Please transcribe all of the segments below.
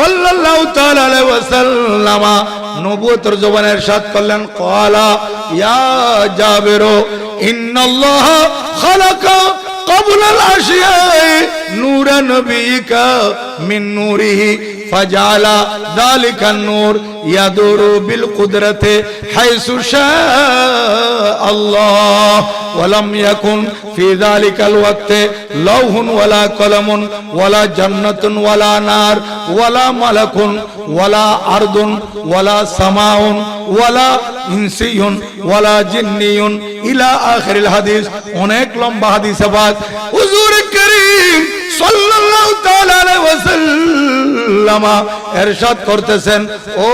সাল্লাল্লাহু তাআলা আলাইহি ওয়াসাল্লাম নবুয়তের জবানে ইরশাদ করলেন, ক্বালা ইয়া জাবির ইন্নাল্লাহ খালাকা ক্বাবলাল আশিয়া'i নূরা নবিয়িকা মিন নূরিহি ফাজালা যালিকান নূর ইয়াদুরু বিল কুদরতি হাইসু শাআ আল্লাহ ওয়া লাম ইয়াকুন ফি যালিকাল ওয়াক্তি লাউহুন ওয়ালা কলামুন ওয়ালা জান্নাতুন ওয়ালা নার ওয়ালা মালাকুন ওয়ালা আরদুন ওয়ালা সামাউন ওয়ালা ইনসিয়ুন ওয়ালা জিন্নিয়ুন ইলা আখিরিল হাদিস। অনেক লম্বা হাদিস আবাদ হুজুর করিম সাল্লাল্লাহু তাআলা আলাইহি ওয়াসাল্লাম ইরশাদ করতেছেন, ও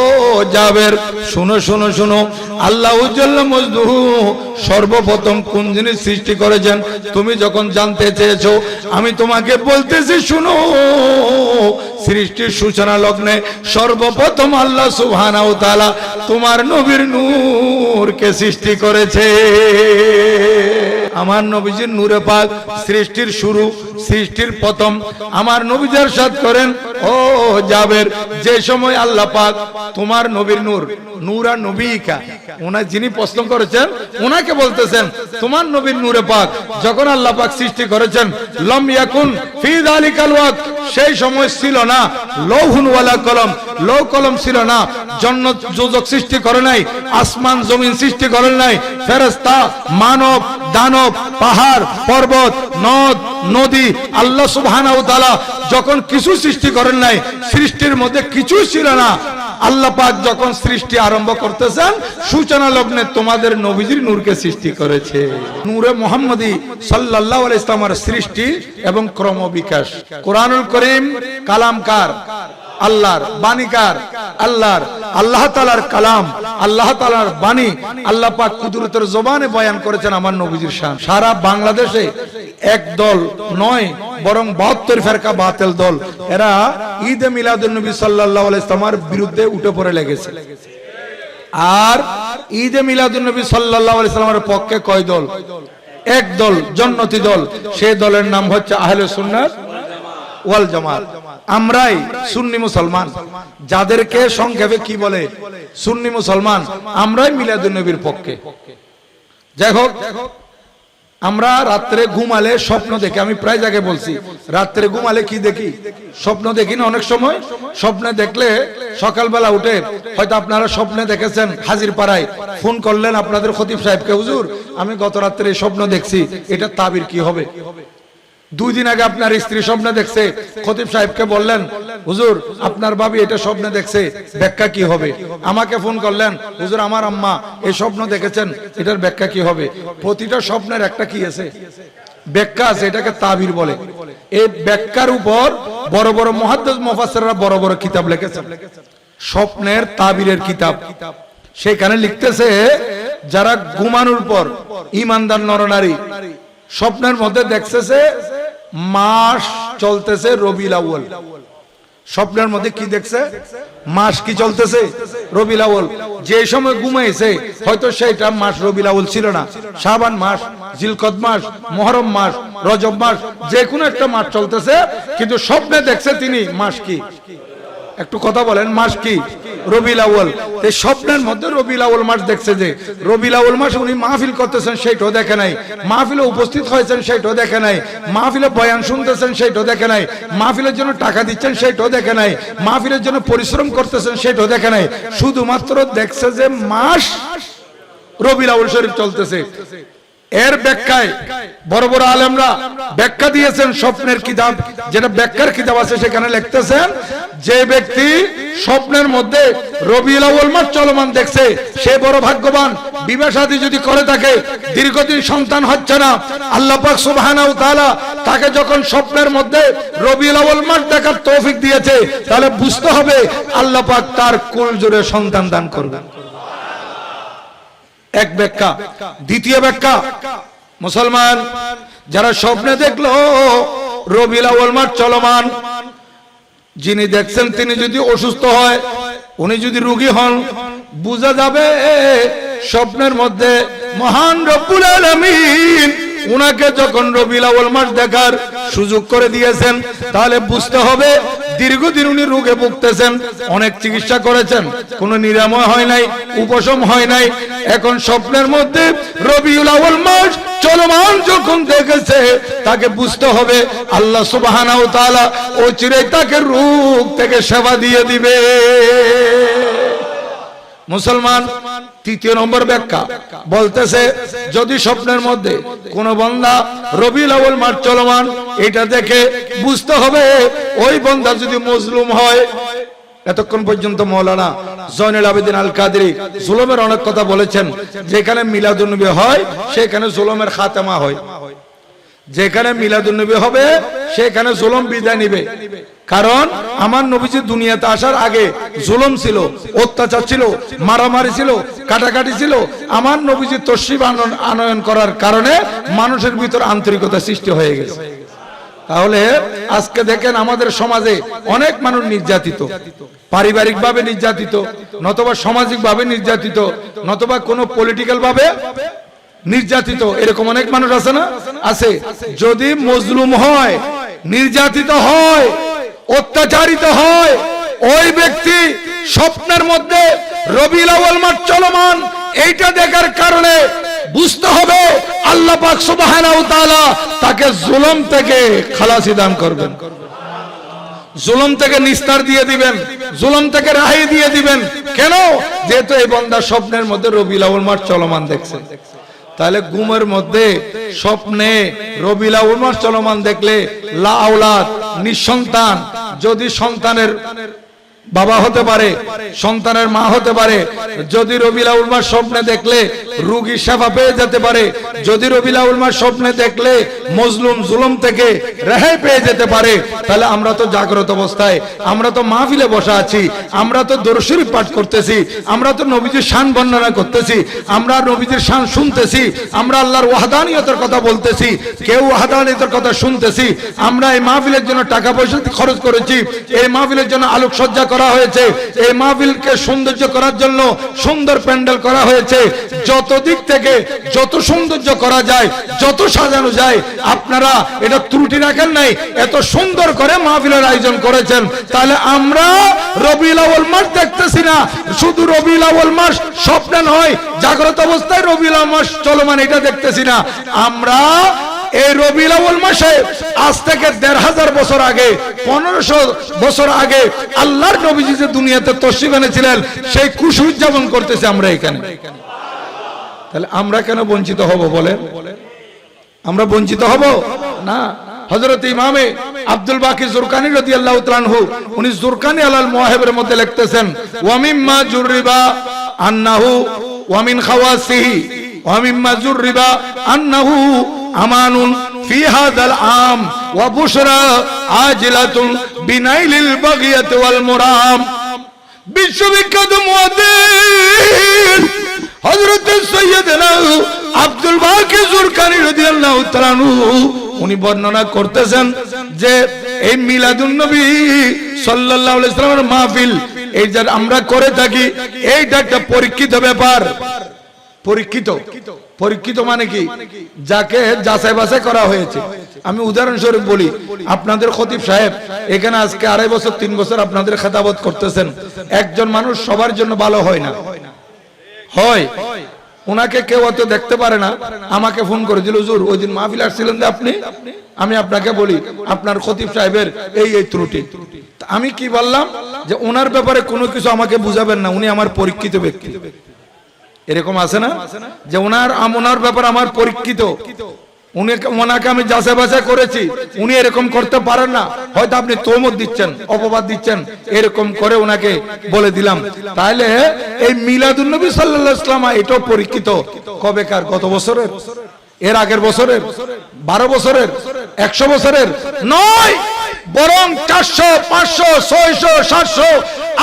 জাবের শুনো শুনো শুনো, আল্লাহু জাল্লা মজদুহু সর্বপ্রথম কোন জিনিস সৃষ্টি করেছেন তুমি যখন জানতে চেয়েছো, আমি তোমাকে বলতেছি শুনো। সৃষ্টির সূচনা লগ্নে সর্বপ্রথম আল্লাহ সুবহানাহু ওয়া তাআলা তোমার নবীর নূরকে সৃষ্টি করেছে। আমার নবীজির নূরে পাক সৃষ্টির শুরু, সৃষ্টির প্রথম। আমার নবী ইরশাদ করেন, ও জাবের, যে সময় আল্লাহ পাক তোমার নবীর নূর নূরা নবিকা, ওনা যিনি প্রশ্ন করেছেন ওনাকে বলতেছেন তোমার নবীর নূরে পাক যখন আল্লাহ পাক সৃষ্টি করেছেন, লাম ইয়াকুন ফি যালিকাল ওয়াক্ত, সেই সময় ছিল না লৌহুন ওয়ালা কলম, লৌহ কলম ছিল না, জান্নাত দোজখ সৃষ্টি করে নাই, আসমান জমিন সৃষ্টি করেন নাই, ফেরেশতা মানব দানব পাহাড় পর্বত নদ নদী আল্লাহ সুবহানাহু ওয়া তাআলা যখন কিছু সৃষ্টি করেন নাই, সৃষ্টির মধ্যে কিছু ছিল না। আল্লাহ পাক যখন সৃষ্টি আরম্ভ করতেছেন সূচনা লগ্নে তোমাদের নবীজির নূরকে সৃষ্টি করেছে। নূরে মুহাম্মদী সাল্লাল্লাহু আলাইহি ওয়াসাল্লামের সৃষ্টি এবং ক্রমবিকাশ। কোরআনুল কারীম কালামকার আল্লাহর, বাণীকার আল্লাহর, আল্লাহ তাআলার কালাম, আল্লাহ তাআলার বাণী আল্লাহ পাক কুদরতের জবানে বয়ান করেছেন আমার নবীজির শান। সারা বাংলাদেশে এক দল নয় বরং 72 ফেরকা বাতিল দল, এরা ঈদে মিলাদুন নবী সাল্লাল্লাহু আলাইহি ওয়াসাল্লামের বিরুদ্ধে উঠে পড়ে লেগেছে। আর ঈদে মিলাদুন নবী সাল্লাল্লাহু আলাইহি ওয়াসাল্লামের পক্ষে কয় দল? এক দল, জান্নাতি দল। সেই দলের নাম হচ্ছে আহলে সুন্নাত ওয়াল জামাত। আমরাই সুন্নি মুসলমান, যাদেরকে সংক্ষেপে কি বলে সুন্নি মুসলমান, আমরাই মিলাদুন নবীর পক্ষে। যাই হোক, আমরা রাত্রে ঘুমালে স্বপ্ন দেখি, আমি প্রায় জায়গায় বলছি, রাত্রে ঘুমালে কি দেখি? স্বপ্ন দেখি না? অনেক সময় স্বপ্নে দেখলে সকালবেলা উঠে হয়তো আপনারা স্বপ্নে দেখেছেন হাজির পাড়ায় ফোন করলেন আপনাদের খতিব সাহেবকে, হুজুর আমি গত রাত্রে স্বপ্ন দেখছি, এটা তাবির কি হবে? 2 দিন আগে আপনার স্ত্রী স্বপ্নে দেখছে, খতিব সাহেবকে বললেন, হুজুর আপনার ভাবি এটা স্বপ্নে দেখছে, ব্যাখ্যা কি হবে? আমাকে ফোন করলেন, হুজুর আমার আম্মা এই স্বপ্ন দেখেছেন, এটার ব্যাখ্যা কি হবে? প্রতিটা স্বপ্নের একটা কি আছে? ব্যাখ্যা আছে, এটাকে তাবির বলে। এই ব্যাখ্যার উপর বড় বড় মুহাদ্দিস মুফাসসিররা বড় বড় কিতাব লিখেছেন, স্বপ্নের তাবিরের কিতাব। সেখানে লিখতেছে, যারা ঘুমানোর পর ঈমানদার নরনারী স্বপ্নের মধ্যে দেখতেছে মাস চলতেছে রবিউল আউয়াল, স্বপ্নের মধ্যে কি দেখছে? মাস কি চলতেছে? রবিউল আউয়াল। যে সময় ঘুমাইছে হয়তো সেটা মাস রবিউল আউয়াল ছিল না, শাবান মাস, জিলকদ মাস, মুহররম মাস, রজব মাস, যে কোনো একটা মাস চলতেছে, কিন্তু স্বপ্নে দেখছে তিনি মাস কি? একটু কথা বলেন, মাস কি? রবিউল আউয়াল। এই স্বপ্নের মধ্যে রবিউল আউয়াল মাস দেখছে, যে রবিউল আউয়াল মাস উনি মাহফিল করতেছেন সেটাও দেখে নাই, মাহফিলে উপস্থিত হয়েছেন সেটাও দেখে নাই, মাহফিলে বয়ান শুনতেছেন সেটাও দেখে নাই, মাহফিলের জন্য টাকা দিচ্ছেন সেটাও দেখে নাই, মাহফিলের জন্য পরিশ্রম করতেছেন সেটাও দেখে নাই, শুধুমাত্র দেখছে যে মাস রবিউল আউয়াল শরীফ চলতেছে। এর ব্যাখ্যায় বড় বড় আলেমরা ব্যাখ্যা দিয়েছেন, স্বপ্নের কিতাব যেটা ব্যাখ্যার কিতাব আছে সেখানে লিখতেছেন, যে ব্যক্তি স্বপ্নের মধ্যে রবিউল আউয়াল মাস চলমান দেখছে সে বড় ভাগ্যবান। বিবাহ শাদী যদি করে থাকে, দীর্ঘদিন সন্তান হচ্ছে না, আল্লাহ পাক সুবহানাহু ওয়া তাআলা তাকে যখন স্বপ্নের মধ্যে রবিউল আউয়াল মাস দেখার তৌফিক দিয়েছে, তাহলে বুঝতে হবে আল্লাহ পাক তার কুল জুড়ে সন্তান দান করবেন। এক ব্যাখ্যা। দ্বিতীয় ব্যাখ্যা, মুসলমান যারা স্বপ্নে দেখলো রবিউল আউয়াল মাস চলমান, যিনি দেখছেন তিনি যদি অসুস্থ হয়, উনি যদি রোগী হন, বোঝা যাবে স্বপ্নের মধ্যে মহান রব্বুল আলামিন উনাকে যখন রবিউল আউয়াল মাস দেখার সুযোগ করে দিয়েছেন, তাহলে বুঝতে হবে দীর্ঘদিন উনি রোগে ভুগতেছেন, অনেক চিকিৎসা করেছেন, কোনো নিরাময় হয় নাই, উপশম হয় নাই। এখন স্বপ্নের মধ্যে রবিউল আউয়াল মাস চলমান যখন দেখেছে, তাকে বুঝতে হবে আল্লাহ সুবহানাহু ওয়া তাআলা অচিরেই তাকে রোগ থেকে সেবা দিয়ে দিবে। মুসলমান তৃতীয় নম্বর ব্যাখ্যা বলতেছে, যদি স্বপ্নের মধ্যে কোন বান্দা রবিউল আউয়াল মাস চলমান এটা দেখে বুঝতে হবে ওই বান্দা যদি মজলুম হয়। এতক্ষণ পর্যন্ত মাওলানা জয়নুল আবেদিন আল কাদরি জুলুমের অনেক কথা বলেছেন। যেখানে মিলাদুন্নবী হয় সেখানে জুলুমের খাতেমা হয়, যেখানে মিলাদুন্নবী হবে সেখানে জুলুম বিদায় নিবে। কারণ আমার নবীজি দুনিয়াতে আসার আগে জুলুম ছিল, অত্যাচার ছিল, মারামারি ছিল, কাটাকাটি ছিল। আমার নবীজি তশরিফ আনয়ন করার কারণে মানুষের ভিতর আন্তরিকতা সৃষ্টি হয়ে গেছে। তাহলে আজকে দেখেন আমাদের সমাজে অনেক মানুষ নির্যাতিত, পারিবারিক ভাবে নির্যাতিত, নতুবা সামাজিক ভাবে নির্যাতিত, নতুবা কোনো পলিটিক্যাল ভাবে নির্যাতিত। এরকম অনেক মানুষ আছে না? আছে। যদি মজলুম হয়, নির্যাতিত হয়, অত্যাচারিত হয়, ওই ব্যক্তি স্বপ্নের মধ্যে রবিউল আউয়াল মাস চলমান এইটা দেখার কারণে বুঝতে হবে আল্লাহ পাক সুবহানাহু ওয়া তাআলা তাকে জুলুম থেকে খালাসি দান করবেন, জুলুম থেকে নিস্তার দিয়ে দিবেন, জুলুম থেকে রেহাই দিয়ে দিবেন। কেন? যেহেতু এই বান্দা স্বপ্নের মধ্যে রবিউল আউয়াল মাস চলমান দেখছে। তাহলে ঘুমের মধ্যে স্বপ্নে রবিউল আউয়াল মাস চলমান দেখলে লা আওলাদ, নিঃসন্তান, যদি সন্তানের বাবা হতে পারে, সন্তানের মা হতে পারে, যদি রবিউল আউয়াল মাস স্বপ্নে দেখলে রোগী সেবা পেয়ে যেতে পারে, যদি রবিউল আউয়াল মাস স্বপ্নে দেখলে মজলুম জুলুম থেকে রেহাই পেয়ে যেতে পারে, তাহলে আমরা তো জাগ্রত অবস্থায়, আমরা তো মাহফিলে বসা আছি, আমরা তো দরুদ শরীফ পাঠ করতেছি, আমরা তো নবীজির শান বর্ণনা করতেছি, আমরা নবীজির শান শুনতেছি, আমরা আল্লাহর ওয়াহদানিয়তের কথা বলতেছি, কেউ ওয়াহদানিয়তের কথা শুনতেছি। আমরা এই মাহফিলের জন্য টাকা পয়সা খরচ করেছি, এই মাহফিলের জন্য আলোকসজ্জা করা হয়েছে, এই মাহফিলকে সৌন্দর্য করার জন্য সুন্দর প্যান্ডেল করা হয়েছে। যত দিক থেকে যত সৌন্দর্য করা যায়, যত সাজানো যায়, আপনারা এটা ত্রুটি রাখেন নাই, এত সুন্দর করে মাহফিলের আয়োজন করেছেন। তাহলে আমরা রবিউল আউয়াল মাস দেখতেছি না, শুধু রবিউল আউয়াল মাস স্বপ্নে নয়, জাগ্রত অবস্থায় রবিউল আউয়াল মাস চলমান এটা দেখতেছি না। আমরা এই রবিউল আউয়াল মাসে আজ থেকে ১৫০০ বছর আগে, ১৫০০ বছর আগে আল্লাহর নবীজি যে দুনিয়াতে তশরিফ এনেছিলেন সেই খুশি উদযাপন করতেছি আমরা এখানে। তাহলে আমরা কেন বঞ্চিত হব বলেন? আমরা বঞ্চিত হব না। হযরত ইমামে আব্দুল বাকি জুরকানি রাদিয়াল্লাহু তাআলা আনহু, উনি জুরকানি আলাল মুওয়াহিবের মধ্যে লিখতেছেন, ওয়া মিম্মা জুররিবা আন্নাহু ওয়া মিন খাওয়াসিহি ওয়া মিম্মা জুররিবা আন্নাহু আমানুন ফি হাযাল আম ওয়া বুশরা আজিলাতুন বিনাইলিল বাগিয়াতি ওয়াল মুরাম। বিশ্ববিখ্যাত মুয়াদ্দিস হযরত সাইয়্যিদনা আব্দুল বাকি জুরকানি রাদিয়াল্লাহু তাআলা আনহু উনি বর্ণনা করতেছেন যে এই মিলাদুন নবী সাল্লাল্লাহু আলাইহি ওয়াসাল্লামের মাহফিল এই যে আমরা করে থাকি, এইটা একটা পরীক্ষিত ব্যাপার। পরীক্ষিত মানে কি? যাকে যাচাই বাছাই করা হয়েছে। আমি উদাহরণস্বরূপ বলি, আপনাদের খতিব সাহেব এখানে আজকে ২.৫ বছর ৩ বছর আপনাদের খেতাবত করতেছেন। একজন মানুষ সবার জন্য ভালো হয় না, হয় ওনাকে কেউ অত দেখতে পারে না। আমাকে ফোন করে দিল, হুজুর ওই দিন মাহফিল আসছিলেন যে আপনি, আমি আপনাকে বলি আপনার খতিব সাহেবের এই ত্রুটি। আমি কি বললাম যে ওনার ব্যাপারে কোনো কিছু আমাকে বুঝাবেন না, উনি আমার পরীক্ষিত ব্যক্তি। এরকম আছে না যে ওনার ব্যাপার আমার পরীক্ষিত, ওনাকে আমি যাচাই বাছাই করেছি, উনি এরকম করতে পারেন না, হয়তো আপনি তোহমত দিচ্ছেন, অপবাদ দিচ্ছেন, এরকম করে ওনাকে বলে দিলাম। তাহলে এই মিলাদুন নবী সাল্লাল্লাহু আলাইহি ওয়াসাল্লাম এটাও পরীক্ষিত। কবেকার? গত বছরের, এর আগের বছরের, ১২ বছরের, ১০০ বছরের নয়, বরং ৪০০, ৫০০, ৬০০, ৭০০,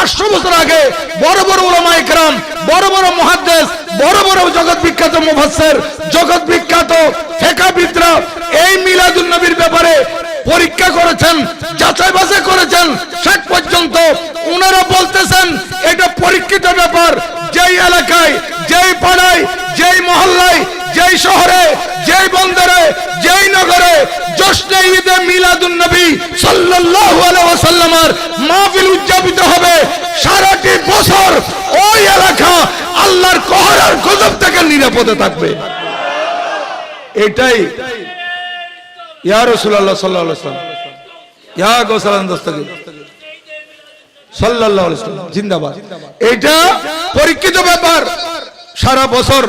৮০০ বছর আগে বড় বড় উলামায়ে কেরাম, বড় বড় মুহাদ্দিস, বড় বড় জগৎ বিখ্যাত মুফাসসির, জগৎ বিখ্যাত ফিকহবিদরা এই মিলাদুন নবীর ব্যাপারে পরীক্ষা করেছেন, যাচাই বাছাই করেছেন। শেষ পর্যন্ত ওনারা বলতেছেন এটা পরীক্ষিত ব্যাপার। যেই এলাকায়, যেই পাড়ায়, যেই মহল্লায়, যেই শহরে, যেই বন্দরে, যেই নগরে জশ্নে ঈদে মিলাদুন নবী সাল্লাল্লাহু আলাইহি ওয়াসাল্লামের মাহফিল উদযাপিত হবে, সারাটি বছর ওই এলাকা আল্লাহর কহর আর গজব থেকে নিরাপদে থাকবে। এটাই ইয়া রাসূলুল্লাহ সাল্লাল্লাহু আলাইহি ওয়াসাল্লাম, ইয়া গোসালান দস্তগীর সাল্লাল্লাহু আলাইহি ওয়াসাল্লাম জিন্দাবাদ। এটা পরীক্ষিত ব্যাপার, সারা বছর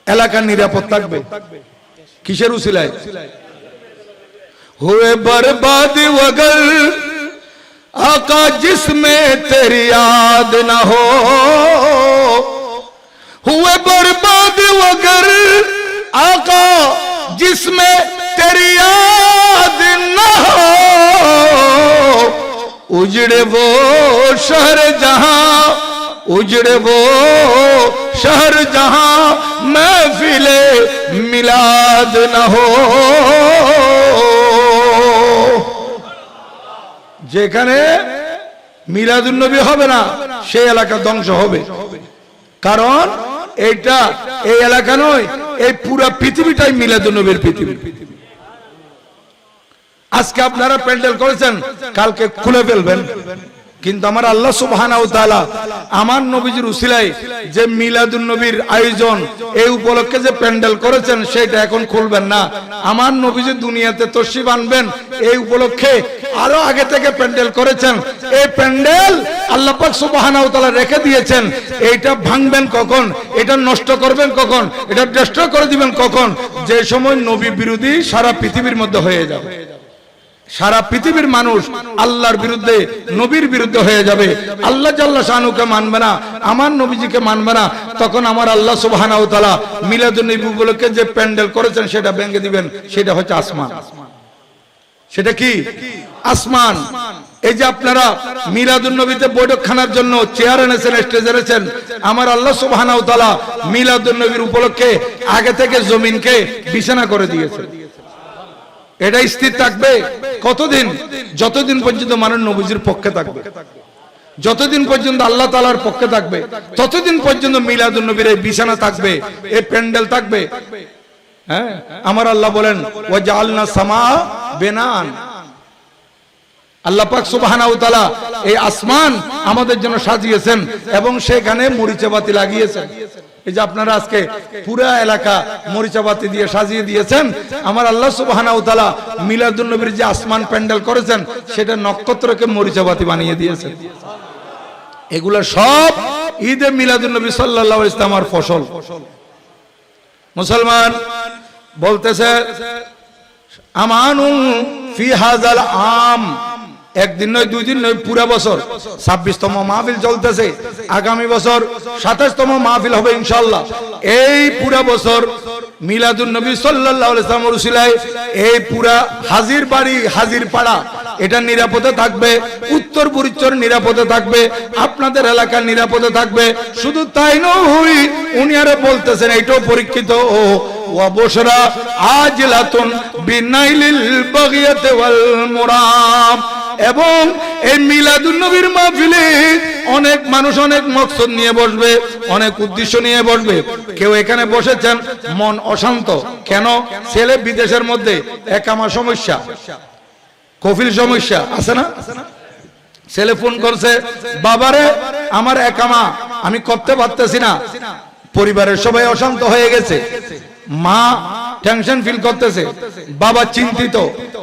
এলাকা নিরাপদ থাকবে। কিসের উসিলায়? हुए बर्बाद वगर आका जिसमें तेरी याद न हो, हुए बर्बाद वगर आका जिसमें तेरी याद न हो, उजड़े वो शहर जहां, उजड़े वो शहर जहां महफिले मिलाद न हो। যেখানে মিলাদুন নবী হবে না সেই এলাকা ধ্বংস হবে। কারণ এটা এই এলাকা নয়, এই পুরো পৃথিবীটাই মিলাদুন নবীর পৃথিবী। আজকে আপনারা প্যান্ডেল করেছেন, কালকে খুলে ফেলবেন, কিন্তু আমার আল্লাহ সুবহানাহু ওয়া তাআলা আমার নবীজির উসিলায় যে মিলাদুন নবীর আয়োজন, এই উপলক্ষে যে প্যান্ডেল করেছেন সেটা এখন খুলবেন না। আমার নবীজি দুনিয়াতে তশরিফ আনবেন, এই উপলক্ষে আরো আগে থেকে প্যান্ডেল করেছেন। এই প্যান্ডেল আল্লাহ পাক সুবহানাহু ওয়া তাআলা রেখে দিয়েছেন। এইটা ভাঙবেন কখন, এটা নষ্ট করবেন কখন, এটা ডিস্ট্রয় করে দিবেন কখন? যে সময় নবী বিরোধী সারা পৃথিবীর মধ্যে হয়ে যাবে, সারা পৃথিবীর মানুষ আল্লাহর বিরুদ্ধে, নবীর বিরুদ্ধে হয়ে যাবে, আল্লাহ জাল্লা শানুকে মানবে না, আমার নবীজিকে মানবে না, তখন আমার আল্লাহ সুবহানাহু ওয়া তাআলা মিলাদুন নবী উপলক্ষে যে প্যান্ডেল করেছেন সেটা ভেঙে দিবেন। সেটা হচ্ছে আসমান। সেটা কি? আসমান। এই যে আপনারা মিলাদুন নবীতে বৈঠকখানার জন্য চেয়ার এনেছেন, স্টেজ এনেছেন, আমার আল্লাহ সুবহানাহু ওয়া তাআলা মিলাদুন নবীর উপলক্ষে আগে থেকে জমিনকে বিছানা করে দিয়েছেন। এটা স্থির থাকবে কতদিন? যতদিন পর্যন্ত মানুষ নবীজির পক্ষে থাকবে, যতদিন পর্যন্ত আল্লাহ তাআলার পক্ষে থাকবে, ততদিন পর্যন্ত মিলাদুন নবীর এই বিছানা থাকবে, এই প্যান্ডেল থাকবে। হ্যাঁ, আমার আল্লাহ বলেন ওয়া জাআলনা সামা বিনান। আল্লাহ পাক সুবহানাহু ওয়া তাআলা এই আসমান আমাদের জন্য সাজিয়েছেন এবং সেখানে মরিচাবাতি লাগিয়েছেন। এই যে আপনারা আজকে পুরো এলাকা মরিচাবাতি দিয়ে সাজিয়ে দিয়েছেন, আমার আল্লাহ সুবহানাহু ওয়া তাআলা মিলাদুন নবীর যে আসমান প্যান্ডেল করেছেন সেটা নক্ষত্রকে মরিচাবাতি বানিয়ে দিয়েছেন। এগুলো সব ঈদে মিলাদুন নবী সাল্লাল্লাহু আলাইহি ওয়াসাল্লামের ফসল। মুসলমান বলতেছে আমানু ফি হাযাল আম, একদিন নয়, দুই দিন নয়, পুরো বছর 26তম মাহফিল চলতেছে। আগামী বছর 27তম মাহফিল হবে ইনশাআল্লাহ। এই পুরো বছর মিলাদুন নবী সাল্লাল্লাহু আলাইহি ওয়াসাল্লামের উসিলায় এই পুরা হাজির বাড়ি, হাজির পাড়া এটা নিরাপদে থাকবে, উত্তর পরিচর নিরাপদে থাকবে, আপনাদের এলাকা নিরাপদে থাকবে। শুধু তাই নয়, উনি আরো বলতেছেন, এইটাও পরীক্ষিত ও ওয়াবশরা আজিলাতুন বিনাইলিল বাগিয়াতি ওয়াল মুরাম। এবং এই মিলাদুন নবীর মাহফিলে অনেক মানুষ অনেক মকসদ নিয়ে বসবে, অনেক উদ্দেশ্য নিয়ে বসবে। কেউ এখানে বসেছেন মন অশান্ত, কেন? ছেলে বিদেশের মধ্যে, একামা সমস্যা, কফিল সমস্যা আছে না? ছেলে ফোন করছে, বাবারে আমার একামা, আমি করতে পারতেছি না, পরিবারের সবাই অশান্ত হয়ে গেছে, মা টেনশন ফিল করতেছে, বাবা চিন্তিত।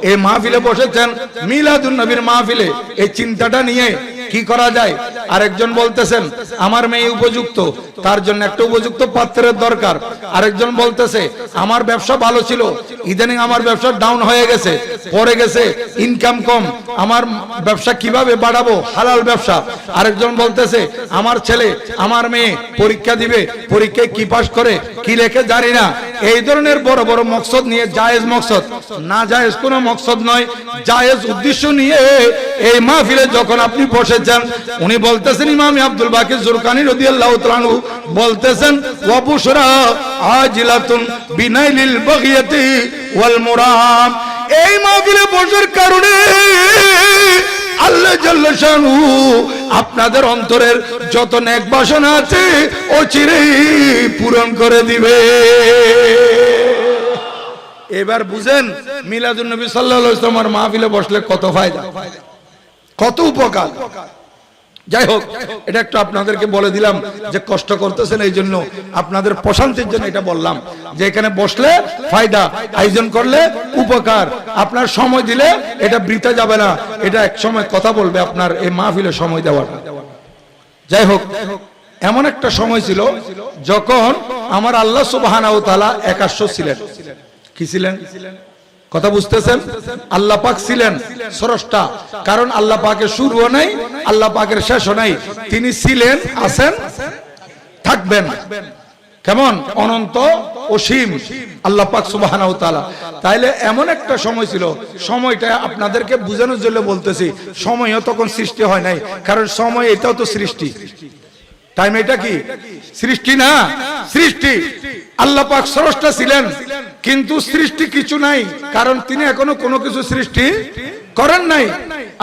এই মাহফিলে বসেছেন মিলাদুন নবীর মাহফিলে, এই চিন্তাটা নিয়ে কি করা যায়? আরেকজন বলতেছেন আমার মেয়ে উপযুক্ত, তার জন্য একটা উপযুক্ত পাত্রের দরকার। আরেকজন বলতেছে আমার ব্যবসা ভালো ছিল, ইদানিং আমার ব্যবসা ডাউন হয়ে গেছে, পড়ে গেছে, ইনকাম কম, আমার ব্যবসা কিভাবে বাড়াবো, হালাল ব্যবসা। আরেকজন বলতেছে আমার ছেলে, আমার মেয়ে পরীক্ষা দিবে, পরীক্ষায় কি পাস করে কি লেখে জানি না। এই ধরনের বড় বড় মকসদ নিয়ে, জায়েজ মকসদ, না জায়েজ কোনো মকসদ নয়, জায়েজ উদ্দেশ্য নিয়ে এই মাহফিলে যখন আপনি বসেছেন, উনি বলতেছেন, ইমাম আব্দুল বাকির জুরকানি রাদিয়াল্লাহু তাআলা আনহু বলতেছেন ওয়া বুশরা আজিলাতুন বিনাইলিল বাগিয়াতি ওয়াল মুরাম। এই মাহফিলে বসার কারণে আল্লাহ জাল্লা শানহু আপনাদের অন্তরের যত নেক বাসনা আছে অচিরেই পূরণ করে দিবে। এবার বুঝেন মিলাদুন নবী সাল্লাল্লাহু আলাইহি ওয়াসাল্লামের মাহফিলে বসলে কত ফায়দা, কত উপকার। যাই হোক, এটা একটু আপনাদেরকে বলে দিলাম যে কষ্ট করতেছেন এই জন্য, আপনাদের প্রশান্তির জন্য এটা বললাম যে এখানে বসলে ফায়দা, আয়োজন করলে উপকার, আপনার সময় দিলে এটা বৃথা যাবে না, এটা এক সময় কথা বলবে আপনার এই মাহফিলে সময় দেওয়াটা। যাই হোক, এমন একটা সময় ছিল যখন আমার আল্লাহ সুবহানাহু ওয়া তাআলা একাশ্য ছিলেন। কি ছিলেন? কথা বুঝতেছেন? আল্লাহ পাক ছিলেন স্রষ্টা, কারণ আল্লাহ পাকের শুরুও নাই, আল্লাহ পাকের শেষও নাই, তিনি ছিলেন, আছেন, থাকবেন। কেমন? অনন্ত অসীম আল্লাহ পাক সুবহানাহু ওয়া তাআলা। তাইলে এমন একটা সময় ছিল, সময়টা আপনাদেরকে বোঝানোর জন্য বলতেছি, সময়ও তখন সৃষ্টি হয় নাই, কারণ সময় এটাও তো সৃষ্টি। টাইম এটা কি সৃষ্টি না? সৃষ্টি। আল্লাহ পাক স্রষ্টা ছিলেন, কিন্তু সৃষ্টি কিছু নাই, কারণ তিনি এখনো কোনো কিছু সৃষ্টি করেন নাই।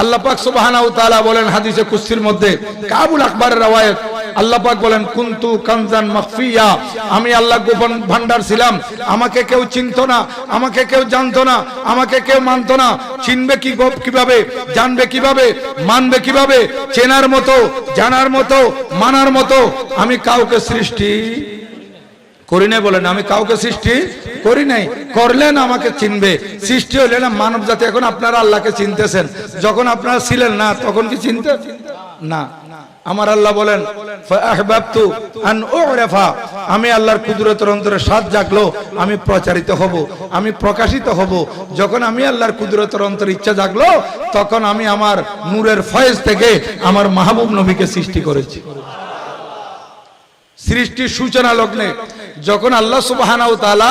আল্লাহ পাক সুবহানাহু ওয়া তাআলা বলেন হাদিসে কুদসির মধ্যে, কাবুল আখবারের রওয়ায়াত, আল্লাহ পাক বলেন কুনতু কানজান মাখফিয়া, আমি আল্লাহ গোপন ভান্ডার ছিলাম, আমাকে কেউ চিনতো না, আমাকে কেউ জানতো না, আমাকে কেউ মানতো না। চিনবে কিভাবে, জানবে কিভাবে, মানবে কিভাবে? চেনার মতো, জানার মতো, মানার মতো আমি কাউকে সৃষ্টি করি নাই। বলেন আমি কাউকে সৃষ্টি করি নাই, করলেন আমাকে চিনবে। সৃষ্টি হইলে না মানব জাতি। এখন আপনারা আল্লাহকে চিনতেছেন, যখন আপনারা ছিলেন না তখন কি চিনতেন না? আমার আল্লাহ বলেন ফাআহবাবতু আন উ'রাফা, আমি আল্লাহর কুদরতের অন্তরে সাত জাগলো, আমি প্রচারিত হব, আমি প্রকাশিত হব। যখন আমি আল্লাহর কুদরতের অন্তরে ইচ্ছা জাগলো, তখন আমি আমার নূরের ফয়েজ থেকে আমার মাহবুব নবীকে সৃষ্টি করেছি। সৃষ্টির সূচনা লগ্নে যখন আল্লাহ সুবহানাহু ওয়া তাআলা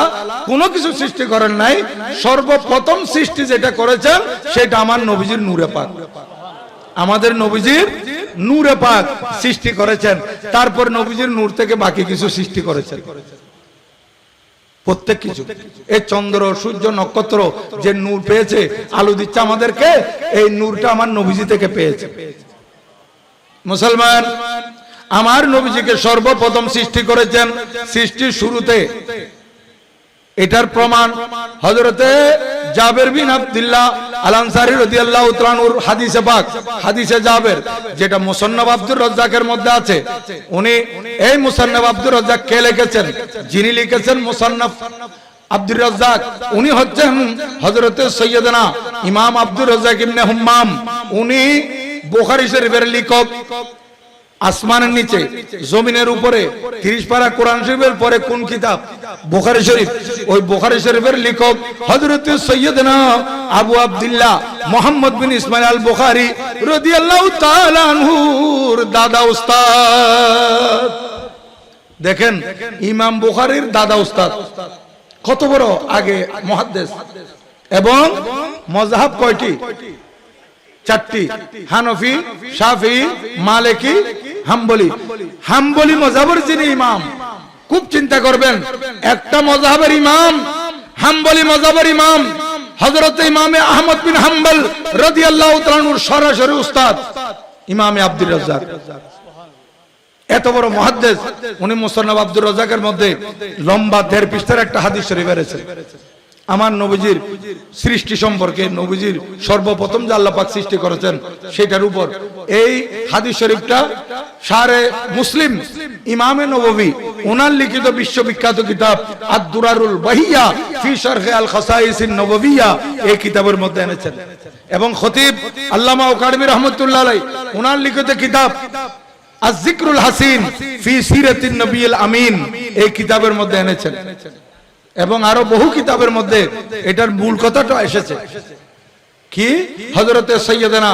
কোনো কিছু সৃষ্টি করেন নাই, সর্বপ্রথম সৃষ্টি যেটা করেছেন সেটা আমার নবীজির নূরে পাক, আমাদের নবীজির নূরে পাক সৃষ্টি করেছেন। তারপর নবীজির নূর থেকে বাকি কিছু সৃষ্টি করেছেন, প্রত্যেক কিছু। এই চন্দ্র, সূর্য, নক্ষত্র যে নূর পেয়েছে, আলো দিচ্ছে আমাদেরকে, এই নূরটা আমার নবীজি থেকে পেয়েছে। মুসলমান, আমার নবীজিকে সর্বপ্রথম সৃষ্টি করেছেন সৃষ্টির শুরুতে। এটার প্রমাণ হযরতে জাবের বিন আব্দুল্লাহ আল আনসারী রাদিয়াল্লাহু তাআলা আনহুর হাদিসে পাক, হাদিসে জাবের, যেটা মুসান্নাফ আব্দুর রাজ্জাকের মধ্যে আছে। উনি এই মুসান্নাফ আব্দুর রাজ্জাক কে লিখেছেন? যিনি লিখেছেন মুসান্নাফ আব্দুর রাজ্জাক, উনি হচ্ছেন হযরতে সৈয়দনা ইমাম আব্দুর রাজ্জাক ইবনে হুম্মাম। উনি বুখারী শরীফের লেখক। আসমানের নিচে, জমিনের উপরে 30 পারা কোরআন শরীফের পরে কোন কিতাব? বুখারী শরীফ। ওই বুখারী শরীফের লেখক হযরত সৈয়দনা আবু আব্দুল্লাহ মুহাম্মদ বিন ইসমাইল আল বুখারী রাদিয়াল্লাহু তাআলা আনহুর দাদা উস্তাদ। দেখেন, ইমাম বুখারীর দাদা উস্তাদ কত বড় আগে মুহাদ্দিস। এবং মাযহাব কয়টি? 4টি, হানফি, শাফিঈ, মালিকি, হাম্বলি। হাম্বলি মাযহাবের যিনি ইমাম, খুব চিন্তা করবেন, একটা মাযহাবের ইমাম, হাম্বলি মাযহাবের ইমাম হযরত ইমামে আহমদ বিন হাম্বল রাদিয়াল্লাহু তাআলা আনহুর সরাসরি উস্তাদ ইমামে আব্দুর রাজ্জাক। এত বড় মুহাদ্দিস। উনি মুসান্নাফ আব্দুর রাজ্জাকের মধ্যে লম্বা 1.5 পৃষ্ঠার একটা হাদিস শরীফ এনেছেন আমার নবীজির সৃষ্টি সম্পর্কে, নবীজির সর্বপ্রথম যে আল্লাহ পাক সৃষ্টি করেছেন সেটার উপর। এই হাদিস শরীফটা শারে মুসলিম ইমামে নববী ওনার লিখিত বিশ্ববিখ্যাত কিতাব আদ-দুরারুল বাহিয়া ফি শারহি আল খাসাইসিন নববিয়া, এই কিতাবের মধ্যে এনেছেন। এবং খতিব আল্লামা ওকারবি রাহমাতুল্লাহ আলাইহি ওনার লিখিত কিতাব আয-যিকরুল হাসিন ফি সিরাতিন নবিয়্যিল আমিন, এই কিতাবের মধ্যে এনেছেন। এবং আরো বহু কিতাবের মধ্যে এটার মূল কথাটা এসেছে। কি? হযরতে সাইয়্যিদানা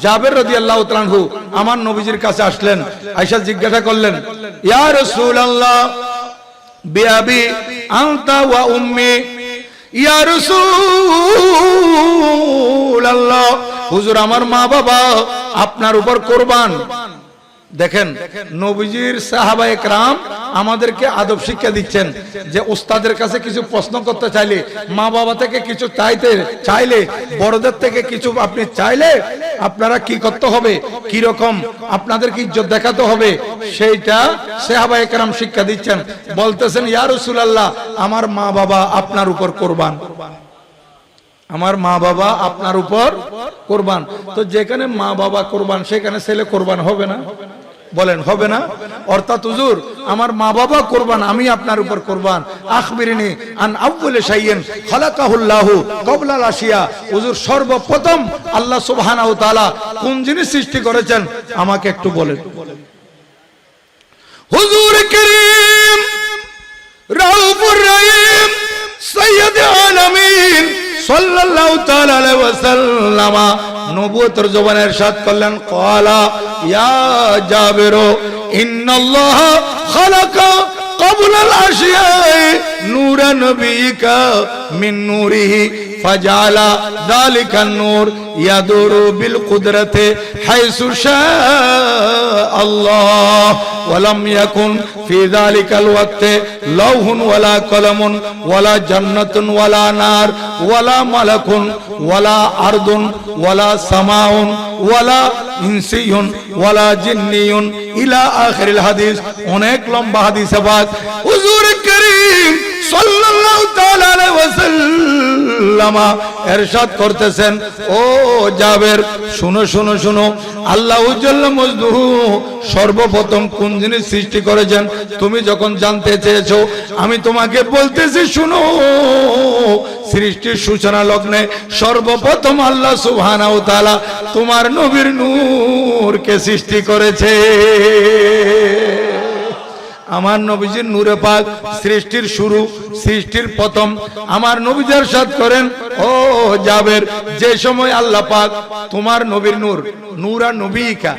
জাবের রাদিয়াল্লাহু তাআলা আনহু আমার নবীজির কাছে আসলেন, আয়েশা জিজ্ঞাসা করলেন, ইয়া রাসূলুল্লাহ বিআবি আনতা ওয়া উম্মি, ইয়া রাসূলুল্লাহ হুজুর আমার মা বাবা আপনার উপর কুরবান, দেখেন নবীজির সাহাবায়ে কেরাম আমাদেরকে আদব শিক্ষা দিচ্ছেন যে উস্তাদের কাছে কিছু প্রশ্ন করতে চাইলে, মা বাবা থেকে কিছু চাইলে, বড়দের থেকে কিছু আপনি চাইলে আপনারা কি করতে হবে, কি রকম আপনাদেরকে ইজ্জত দেখাতে হবে, সেইটা সাহাবায়ে কেরাম শিক্ষা দিচ্ছেন। বলতেছেন, ইয়া রাসূলুল্লাহ, আমার মা বাবা আপনার উপর কুরবান, আমার মা বাবা আপনার উপর কুরবান। তো যেখানে মা বাবা কুরবান সেখানে ছেলে কুরবান হবে না? বলেন হবে না? অর্থাৎ হুজুর আমার মা বাবা কুরবান, আমি আপনার উপর কুরবান। আখবিরনি আন আউয়ালি শাইইন খালাকাহুল্লাহু ক্বাবলাল আশিয়া। হুজুর সর্বপ্রথম আল্লাহ সুবহানাহু ওয়া তাআলা কোন জিনিস সৃষ্টি করেছেন আমাকে একটু বলেন। হুজুর করিম রাউফুর রহিম সাইয়্যিদ আলামিন সাল্লাল্লাহু তাআলা আলাইহি ওয়াসাল্লাম নবুয়তের জবানে ইরশাদ করলেন, ক্বালা ইয়া জাবির ইন্নাল্লাহ খালাকা ক্বাবলাল আশিয়া'i নূরা নবিকা মিন নূরিহি ফাজালা যালিকান নূর ইয়াদুরু বিল কুদরতি হাইসু শাআ আল্লাহ ওয়া লাম ইয়াকুন ফি যালিকাল ওয়াক্তি লাউহুন ওয়ালা কলামুন ওয়ালা জান্নাতুন ওয়ালা নার ওয়ালা মালাকুন ওয়ালা আরদুন ওয়ালা সামাউন ওয়ালা ইনসিয়ুন ওয়ালা জিন্নিয়ুন ইলা আখিরিল হাদিস। অনেক লম্বা হাদিসে বাদ হুজুর করিম সাল্লাল্লাহু তাআলা আলাইহি ওয়াসাল্লাম ইরশাদ করতেছেন, ও জাবের শুনো শুনো শুনো, আল্লাহ জাল্লা মজদুহু সর্বপ্রথম কোন জিনিস সৃষ্টি করেছেন তুমি যখন জানতে চেয়েছো, আমি তোমাকে বলতেছি শুনো। সৃষ্টির সূচনা লগ্নে সর্বপ্রথম আল্লাহ সুবহানাহু ওয়া তাআলা তোমার নবীর নূরকে সৃষ্টি করেছে। আমার নবীজির নূরে পাক সৃষ্টির শুরু, সৃষ্টির প্রথম। আমার নবীজি ইরশাদ করেন, ও জাবের, যে সময় আল্লাহ পাক তোমার নবীর নূর, নূরা নবিকা,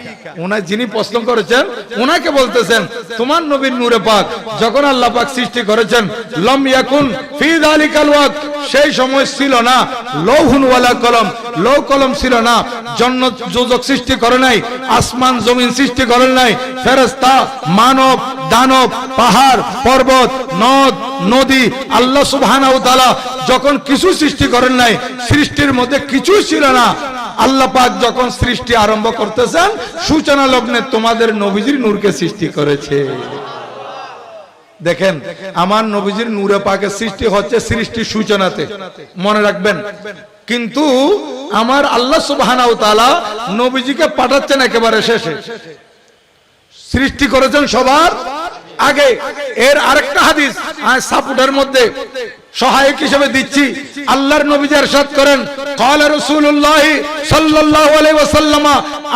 ওনা যিনি প্রশ্ন করেছেন ওনাকে বলতেছেন তোমার নবীর নূরে পাক যখন আল্লাহ পাক সৃষ্টি করেছেন, লাম ইয়াকুন ফি যালিকাল ওয়াক্ত, সেই সময় ছিল না লৌহুন ওয়ালা কলম, লৌহ কলম ছিল না, জান্নাত দোজখ সৃষ্টি করে নাই, আসমান জমিন সৃষ্টি করেন নাই, ফেরেশতা, মানব, দানব, পাহাড়, পর্বত, নদ, নদী, আল্লাহ সুবহানাহু ওয়া তাআলা যখন কিছু সৃষ্টি করেন নাই, সৃষ্টির মধ্যে কিছু ছিল না, আল্লাহ পাক যখন সৃষ্টি আরম্ভ করতেছেন সূচনা লগ্নে তোমাদের নবীজির নূরকে সৃষ্টি করেছে। দেখেন আমার নবীজির নূরে পাকের সৃষ্টি হচ্ছে সৃষ্টির সূচনাতে, মনে রাখবেন। কিন্তু আমার আল্লাহ সুবহানাহু ওয়া তাআলা নবীজিকে পাঠাচ্ছেন একেবারে শেষে, সৃষ্টি করেছেন সবার আগে। এর আরেকটা হাদিস সাপোর্টের মধ্যে সহায়ক হিসেবে দিচ্ছি। আল্লাহর নবী ইরশাদ করেন, ক্বালা রাসূলুল্লাহ সাল্লাল্লাহু আলাইহি ওয়াসাল্লাম,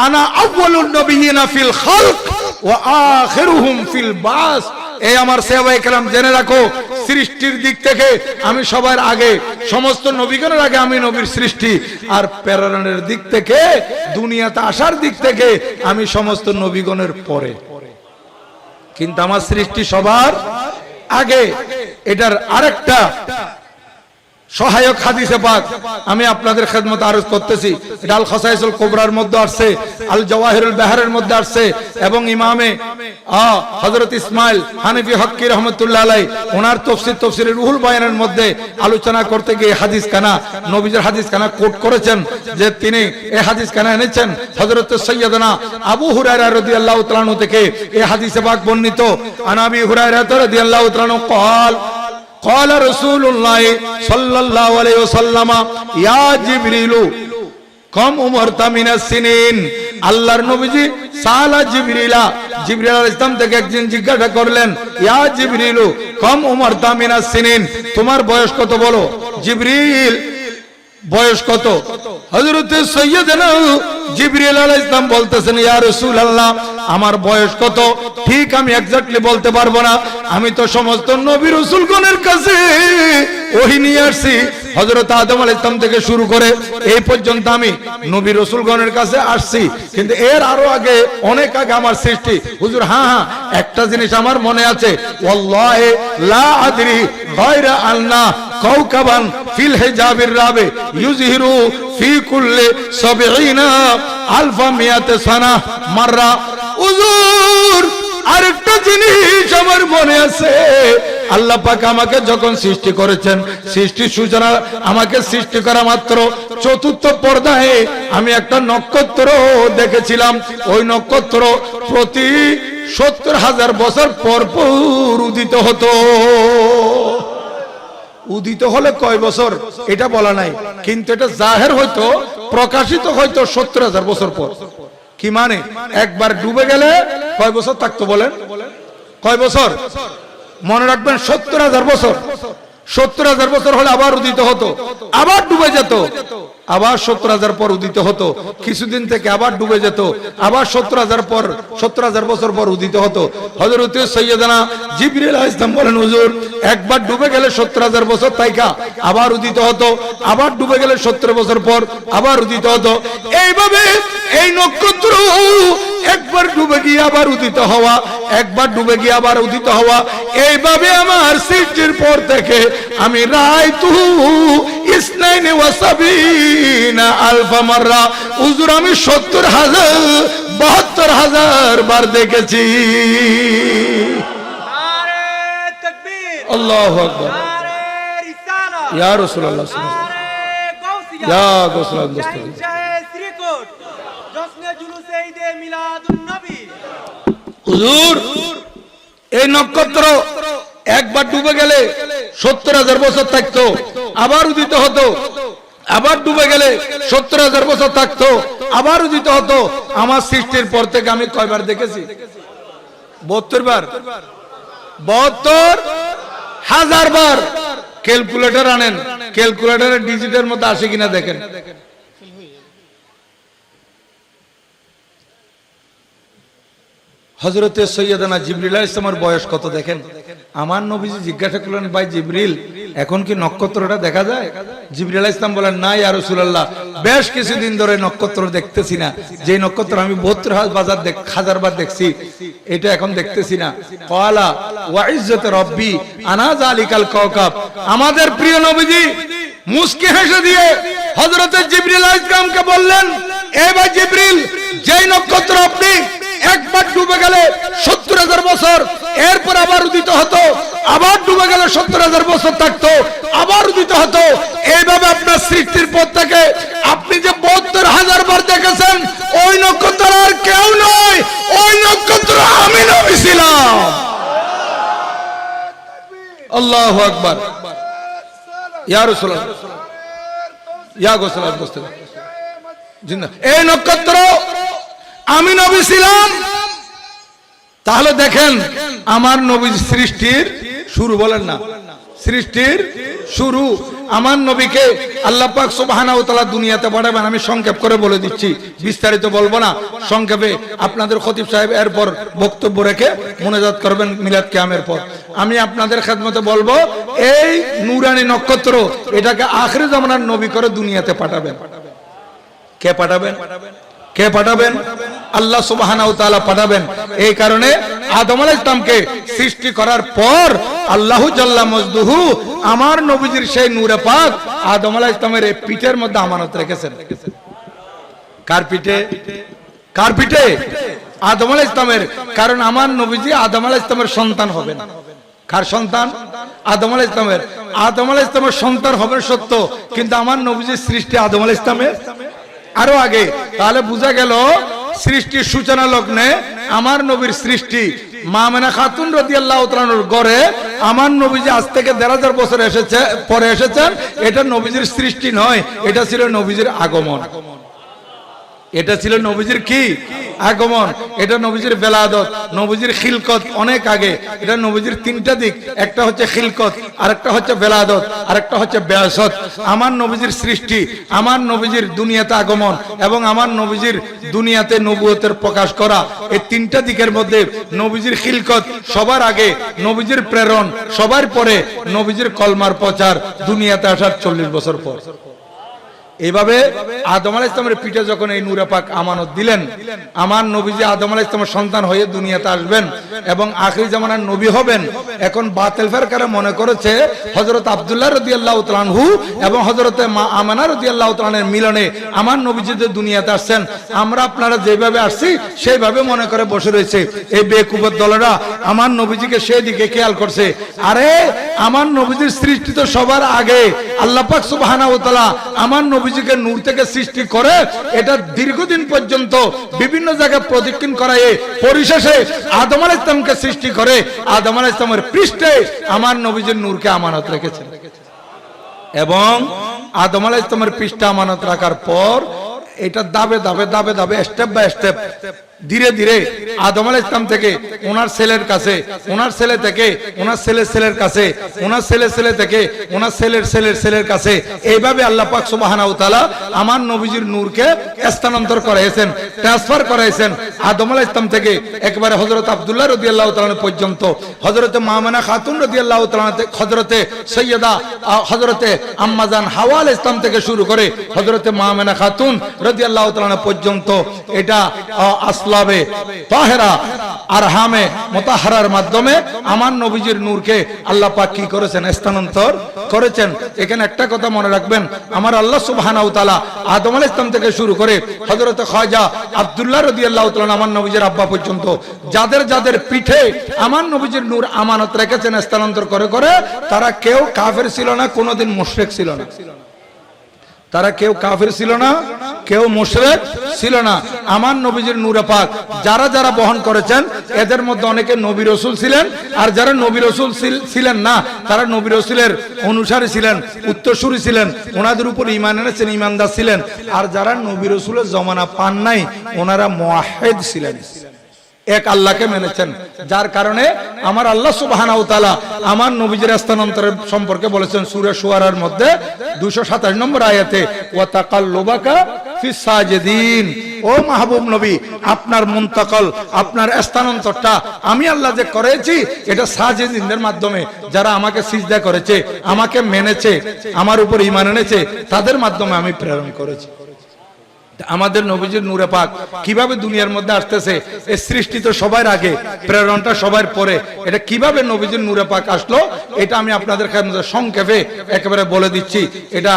আনা আউয়ালুন নবিয়িনা ফিল খালক ওয়া আখিরুহুম ফিল বাস। এই আমার সাহাবায়ে কেরাম জেনে রাখো, সৃষ্টির দিক থেকে আমি সবার আগে, সমস্ত নবীগণের আগে আমি নবীর সৃষ্টি, আর প্রেরণের দিক থেকে, দুনিয়াতে আসার দিক থেকে আমি সমস্ত নবীগণের পরে, কিন্তু আমার সৃষ্টি সবার আগে। এটার আরেকটা সহায়ক হাদিসে পাক আমি আপনাদের খেদমতে আরজ করতেছি। এটা আল খাসাইসুল কুবরার মধ্যে আসছে, আল জাওয়াহিরুল বাহরের মধ্যে আসছে, এবং ইমামে হযরত ইসমাইল হানিফি হক্কি রাহমাতুল্লাহ আলাইহি ওনার তফসিরে রুহুল বায়ানের মধ্যে আলোচনা করতে গিয়ে হাদিস কানা, নবীজির হাদিস কানা কোট করেছেন, যে তিনি এই হাদিস কানা এনেছেন হযরত সাইয়্যিদানা আবু হুরায়রা রাদিয়াল্লাহু তাআলা আনহু থেকে। এই হাদিসে পাক বর্ণিত, আনাবি হুরায়রা রাদিয়াল্লাহু তাআলা আনহু قال قال رسول الله صلى الله عليه وسلم يا جبريل কম উমরতা মিনাস সিনিন। আল্লাহর নবীজি সালা জিবরিলা, জিবরিল আলাইহিস সালাম থেকে একদিন জিজ্ঞাসা করলেন, ইয়া জিবরিল কম উমরতা মিনাস সিনিন, তোমার বয়স কত বলো। জিবরিল বয়স কত? হযরত সাইয়্যিদনা জিবরিল আলাইহিস সালাম বলতেছেন, ইয়া রাসূলুল্লাহ আমার বয়স কত ঠিক আমি এক্স্যাক্টলি বলতে পারবো না, আমি তো সমস্ত নবী রাসূলগণের কাছে ওহী নিয়ে আসছি, হযরত আদম আলাইহিস সালাম থেকে শুরু করে এই পর্যন্ত আমি নবী রাসূলগণের কাছে আসছি, কিন্তু এর আরো আগে, অনেক আগে আমার সৃষ্টি। হুজুর হ্যাঁ, একটা জিনিস আমার মনে আছে, ওয়াল্লাহি লা আদরি গায়রা আন্না কাওকাবান ফিল হিজাবির রাবে ইউযহিরু ফি কুল্লি ৭০ আলফা মিয়াত সানা মাররা। হুজুর আরেকটা জিনিস আমার মনে আছে, আল্লাহ পাক আমাকে যখন সৃষ্টি করেছেন, সৃষ্টির সূচনা আমাকে সৃষ্টি করা মাত্র চতুর্থ পর্দায় আমি একটা নক্ষত্র দেখেছিলাম। ওই নক্ষত্র প্রতি 70,000 বছর পর পর উদিত হতো। উদিত হলে কয় বছর এটা বলা নাই, কিন্তু এটা জাহের হয়তো, প্রকাশিত হয়তো 70,000 বছর পর। কি মানে? একবার ডুবে গেলে কয় বছর থাকতো বলেন? কয় বছর? মনে রাখবেন 70,000 বছর। 70,000 বছর হলে আবার উদিত হতো, আবার ডুবে যেত, আবার 70,000 পর উদিত হতো, কিছুদিন থেকে আবার ডুবে যেত, আবার 70,000 বছর পর উদিত হতো। হযরত সৈয়দনা জিবরিল আলাইহিস সালাম বলেন, হুজুর একবার ডুবে গেলে 70,000 বছর তাইকা আবার উদিত হতো, আবার ডুবে গেলে 70 বছর পর আবার উদিত হতো। এইভাবে এই নক্ষত্র একবার ডুবে গিয়ে আবার উদিত হওয়া, একবার ডুবে গিয়ে আবার উদিত হওয়া, এইভাবে আমার সৃষ্টির পর থেকে আমি রাইতু ইসনাইনি ওয়া সাবিনা আলফা মাররা, হুজুর আমি 70,000 72,000 বার দেখেছি। নারে তাকবীর, আল্লাহু আকবার, নারে রিসালাত, ইয়া রাসূলুল্লাহ, নারে গাউসিয়া, ইয়া গাউসুল দস্তগীর, শাহে শ্রীকোট, জশ্নে জুলুসে ঈদে মিলাদুন নবী। হুজুর এই নক্ষত্র একবার ডুবে গেলে 70,000 বছর থাকতো, আবার উদিত হতো, আবার ডুবে গেলে 70,000 বছর থাকতো, আবার উদিত হতো। আমার সৃষ্টির পর থেকে আমি কয়বার দেখেছি? 72 বার, 72,000 বার। ক্যালকুলেটর আনেন, ক্যালকুলেটরের ডিজিটের মধ্যে আসে কিনা দেখেন। হযরতে সৈয়দনা জিবরিল আলাইহিস সালামের বয়স কত দেখেন। আমার নবীজি জিজ্ঞাসা করলেন, ভাই জিবরিল এখন কি নক্ষত্রটা দেখা যায়? জিবরিল আলাইহিস সালাম বলেন, না ইয়া রাসূলুল্লাহ, বেশ কিছুদিন ধরে নক্ষত্র দেখতেছি না। যে নক্ষত্র আমি 72,000 বার দেখছি, এটা এখন দেখতেছি না। ক্বালা ওয়া ইজ্জতি রাব্বি আনা যালিকাল কাওকাব। আমাদের প্রিয় নবীজি মুস্কি হেসে দিয়ে হযরতে জিবরিল আলাইহিস সালামকে বললেন, এ ভাই জিবরিল, যেই নক্ষত্র আপনি একবার ডুবে গেলে 70,000 বছর, এরপর আবার উদিত হতো, আবার ডুবে গেলে 70,000 বছর থাকতো, আবার উদিত হতো, এইভাবে আপনার সৃষ্টির পর থেকে আপনি যে 72,000 বার দেখেছেন, ওই নক্ষত্র আর কেউ নয়, ওই নক্ষত্র আমি নবী ছিলাম। আল্লাহু আকবার, ইয়া রাসূলুল্লাহ, ইয়া গাউসুল দস্তগীর, জিন্নাহ। এই নক্ষত্র আমি নবী ছিলাম। তাহলে দেখেন আমার নবী সৃষ্টির শুরু, বলেন না, সৃষ্টির শুরু। আমার নবীকে আল্লাহ পাক সুবহানাহু ওয়া তাআলা দুনিয়াতে পাঠাবেন। আমি সংক্ষেপ করে বলে দিচ্ছি, বিস্তারিত বলবো না, সংক্ষেপে আপনাদের খতিব সাহেব এরপর বক্তব্য রেখে মুনাজাত করবেন মিলাদ কিয়ামের পর। আমি আপনাদের খেদমতে বলবো, এই নূরানী নক্ষত্র এটাকে আখির জামানার নবী করে দুনিয়াতে পাঠাবেন। কে পাঠাবেন? কে পাঠাবেন? আল্লাহ সুবহানাহু ওয়া তাআলা পাঠাবেন। এই কারণে আদম আলাইহিস সালামকে সৃষ্টি করার পর আল্লাহু জাল্লা মজদুহু আমার নবীজির সেই নূরে পাক আদম আলাইহিস সালামের পিঠের মধ্যে আমানত রেখেছেন। কার পিঠে? কার পিঠে? আদম আলাইহিস সালামের। কারণ আমার নবীজি আদম আলাইহিস সালামের সন্তান হবেন। কার সন্তান? আদম আলাইহিস সালামের। আদম আলাইহিস সালামের সন্তান হবেন সত্য, কিন্তু আমার নবীজির সৃষ্টি আদম আলাইহিস সালামের আরো আগে। তাহলে বোঝা গেল সৃষ্টির সূচনা লগ্নে আমার নবীর সৃষ্টি। মা আমেনা খাতুন রাদিয়াল্লাহু তাআলার ঘরে আমার নবীজি আজ থেকে 1,500 বছর পরে এসেছেন। এটা নবীজির সৃষ্টি নয়, এটা ছিল নবীজির আগমন। এটা ছিল নবীজির কি? আগমন। এটা নবীজির বেলাদত, নবীজির খিলকত অনেক আগে। এটা নবীজির তিনটা দিক, একটা হচ্ছে খিলকত, আরেকটা হচ্ছে বেলাদত, আরেকটা হচ্ছে বেয়াসত। আমার নবীজির সৃষ্টি, আমার নবীজির দুনিয়াতে আগমন এবং আমার নবীজির দুনিয়াতে নবুয়তের প্রকাশ করা, এই তিনটা দিকের মধ্যে নবীজির খিলকত সবার আগে, নবীজির প্রেরণ সবার পরে, নবীজির কলমার প্রচার দুনিয়াতে আসার 40 বছর পর। এইভাবে আদম আলাইহিস সালামের পিঠে যখন এই নূরে পাক আমানত দিলেন, আমার নবীজি আদম আলাইহিস সালামের সন্তান হয়ে দুনিয়াতে আসবেন এবং আখির জামানার নবী হবেন। এখন বাতিল ফেরকারা মনে করেছে হযরত আব্দুল্লাহ রাদিয়াল্লাহু তাআলা আনহু এবং হযরত মা আমানা রাদিয়াল্লাহু তাআলা আনহার মিলনে আমার নবীজি যে দুনিয়াতে আসছেন, আমরা আপনারা যেভাবে আসছি সেইভাবে মনে করে বসে রয়েছে। এই বেকুবের দলেরা আমার নবীজিকে সেদিকে খেয়াল করছে। আরে আমার নবীজির সৃষ্টি তো সবার আগে আল্লাহ পাক সুবহানাহু ওয়া তাআলা আমার নবীজিকে নূর থেকে সৃষ্টি করে এটা দীর্ঘদিন পর্যন্ত বিভিন্ন জায়গায় প্রদক্ষিণ করায় পরিশেষে আদম আলাইহিস সালামকে সৃষ্টি করে আদম আলাইহিস সালামের পৃষ্ঠে আমার নবীজির নূরকে আমানত রেখেছেন। এবং আদম আলাইহিস সালামের পৃষ্ঠে আমানত রাখার পর এটা দাবে দাবে দাবে দাবে স্টেপ বাই স্টেপ ধীরে ধীরে আদম আলাইহিস সালাম থেকে ওনার ছেলের কাছে, ওনার ছেলে থেকে ওনার ছেলের ছেলের কাছে, ওনার ছেলের ছেলে থেকে ওনার ছেলের ছেলের ছেলের কাছে, এইভাবে আল্লাহ পাক সুবহানাহু ওয়া তাআলা আমার নবীজির নূরকে স্থানান্তর করাইছেন, ট্রান্সফার করাইছেন আদম আলাইহিস সালাম থেকে একেবারে হযরত আব্দুল্লাহ রাদিয়াল্লাহু তাআলা পর্যন্ত, হযরত মামুনা খাতুন রাদিয়াল্লাহু তাআলা, হযরতে সৈয়দা হযরতে আম্মাজান হাওয়া আলাইহিস সালাম থেকে শুরু করে হযরতে মামুনা খাতুন রাদিয়াল্লাহু তাআলা পর্যন্ত এটা আসলাবে তাহেরা আরহামে মুতাহহারার মাধ্যমে আমার নবীজির নূরকে আল্লাহ পাক কি করেছেন? স্থানান্তর করেছেন। এখানে একটা কথা মনে রাখবেন, আমার আল্লাহ সুবহানাহু ওয়া তাআলা আদম আলাইহিস সালাম থেকে শুরু করে হযরত খাজা আব্দুল্লাহ রাদিয়াল্লাহু তাআলা আমার নবীজির আব্বা পর্যন্ত যাদের যাদের পিঠে আমার নবীজির নূর আমানত রেখেছেন স্থানান্তর করে করে, তারা কেউ কাফের ছিল না, কোনোদিন মুশরিক ছিল না। তারা কেউ কাফের ছিল না, কেউ মুশরিক ছিল না। আমার নবীজির নূরে পাক যারা যারা বহন করেছেন এদের মধ্যে অনেকে নবী রাসূল ছিলেন, আর যারা নবী রাসূল ছিলেন না তারা নবী রাসূলের অনুসারী ছিলেন, উত্তরসূরি ছিলেন, ওনাদের উপর ঈমান এনেছেন, ঈমানদার ছিলেন। আর যারা নবী রাসূলের জমানা পান নাই ওনারা মুওয়াহহিদ ছিলেন, এক আল্লাহকে মেনেছেন। যার কারণে আমার আল্লাহ সুবহানাহু ওয়া তাআলা আমার নবীজির স্থানান্তরের সম্পর্কে বলেছেন সূরা শুআরার মধ্যে 227 নম্বর আয়াতে, ওয়া তাকাল্লুবাকা ফিস সাজিদিন। ও মাহবুব নবী, আপনার মুনতাকাল, আপনার স্থানান্তরটা আমি আল্লাহ যে করেছি এটা সাজিদিনদের মাধ্যমে, যারা আমাকে সিজদা করেছে, আমাকে মেনেছে, আমার উপর ঈমান এনেছে, তাদের মাধ্যমে আমি প্রেরণ করেছি। আমাদের নবীজির নূরে পাক কিভাবে দুনিয়ার মধ্যে আসতেছে, এই সৃষ্টি তো সবার আগে, প্রেরণটা সবার পরে, এটা কিভাবে নবীজির নূরে পাক আসলো এটা আমি আপনাদের কাছে সংক্ষেপে একেবারে বলে দিচ্ছি। এটা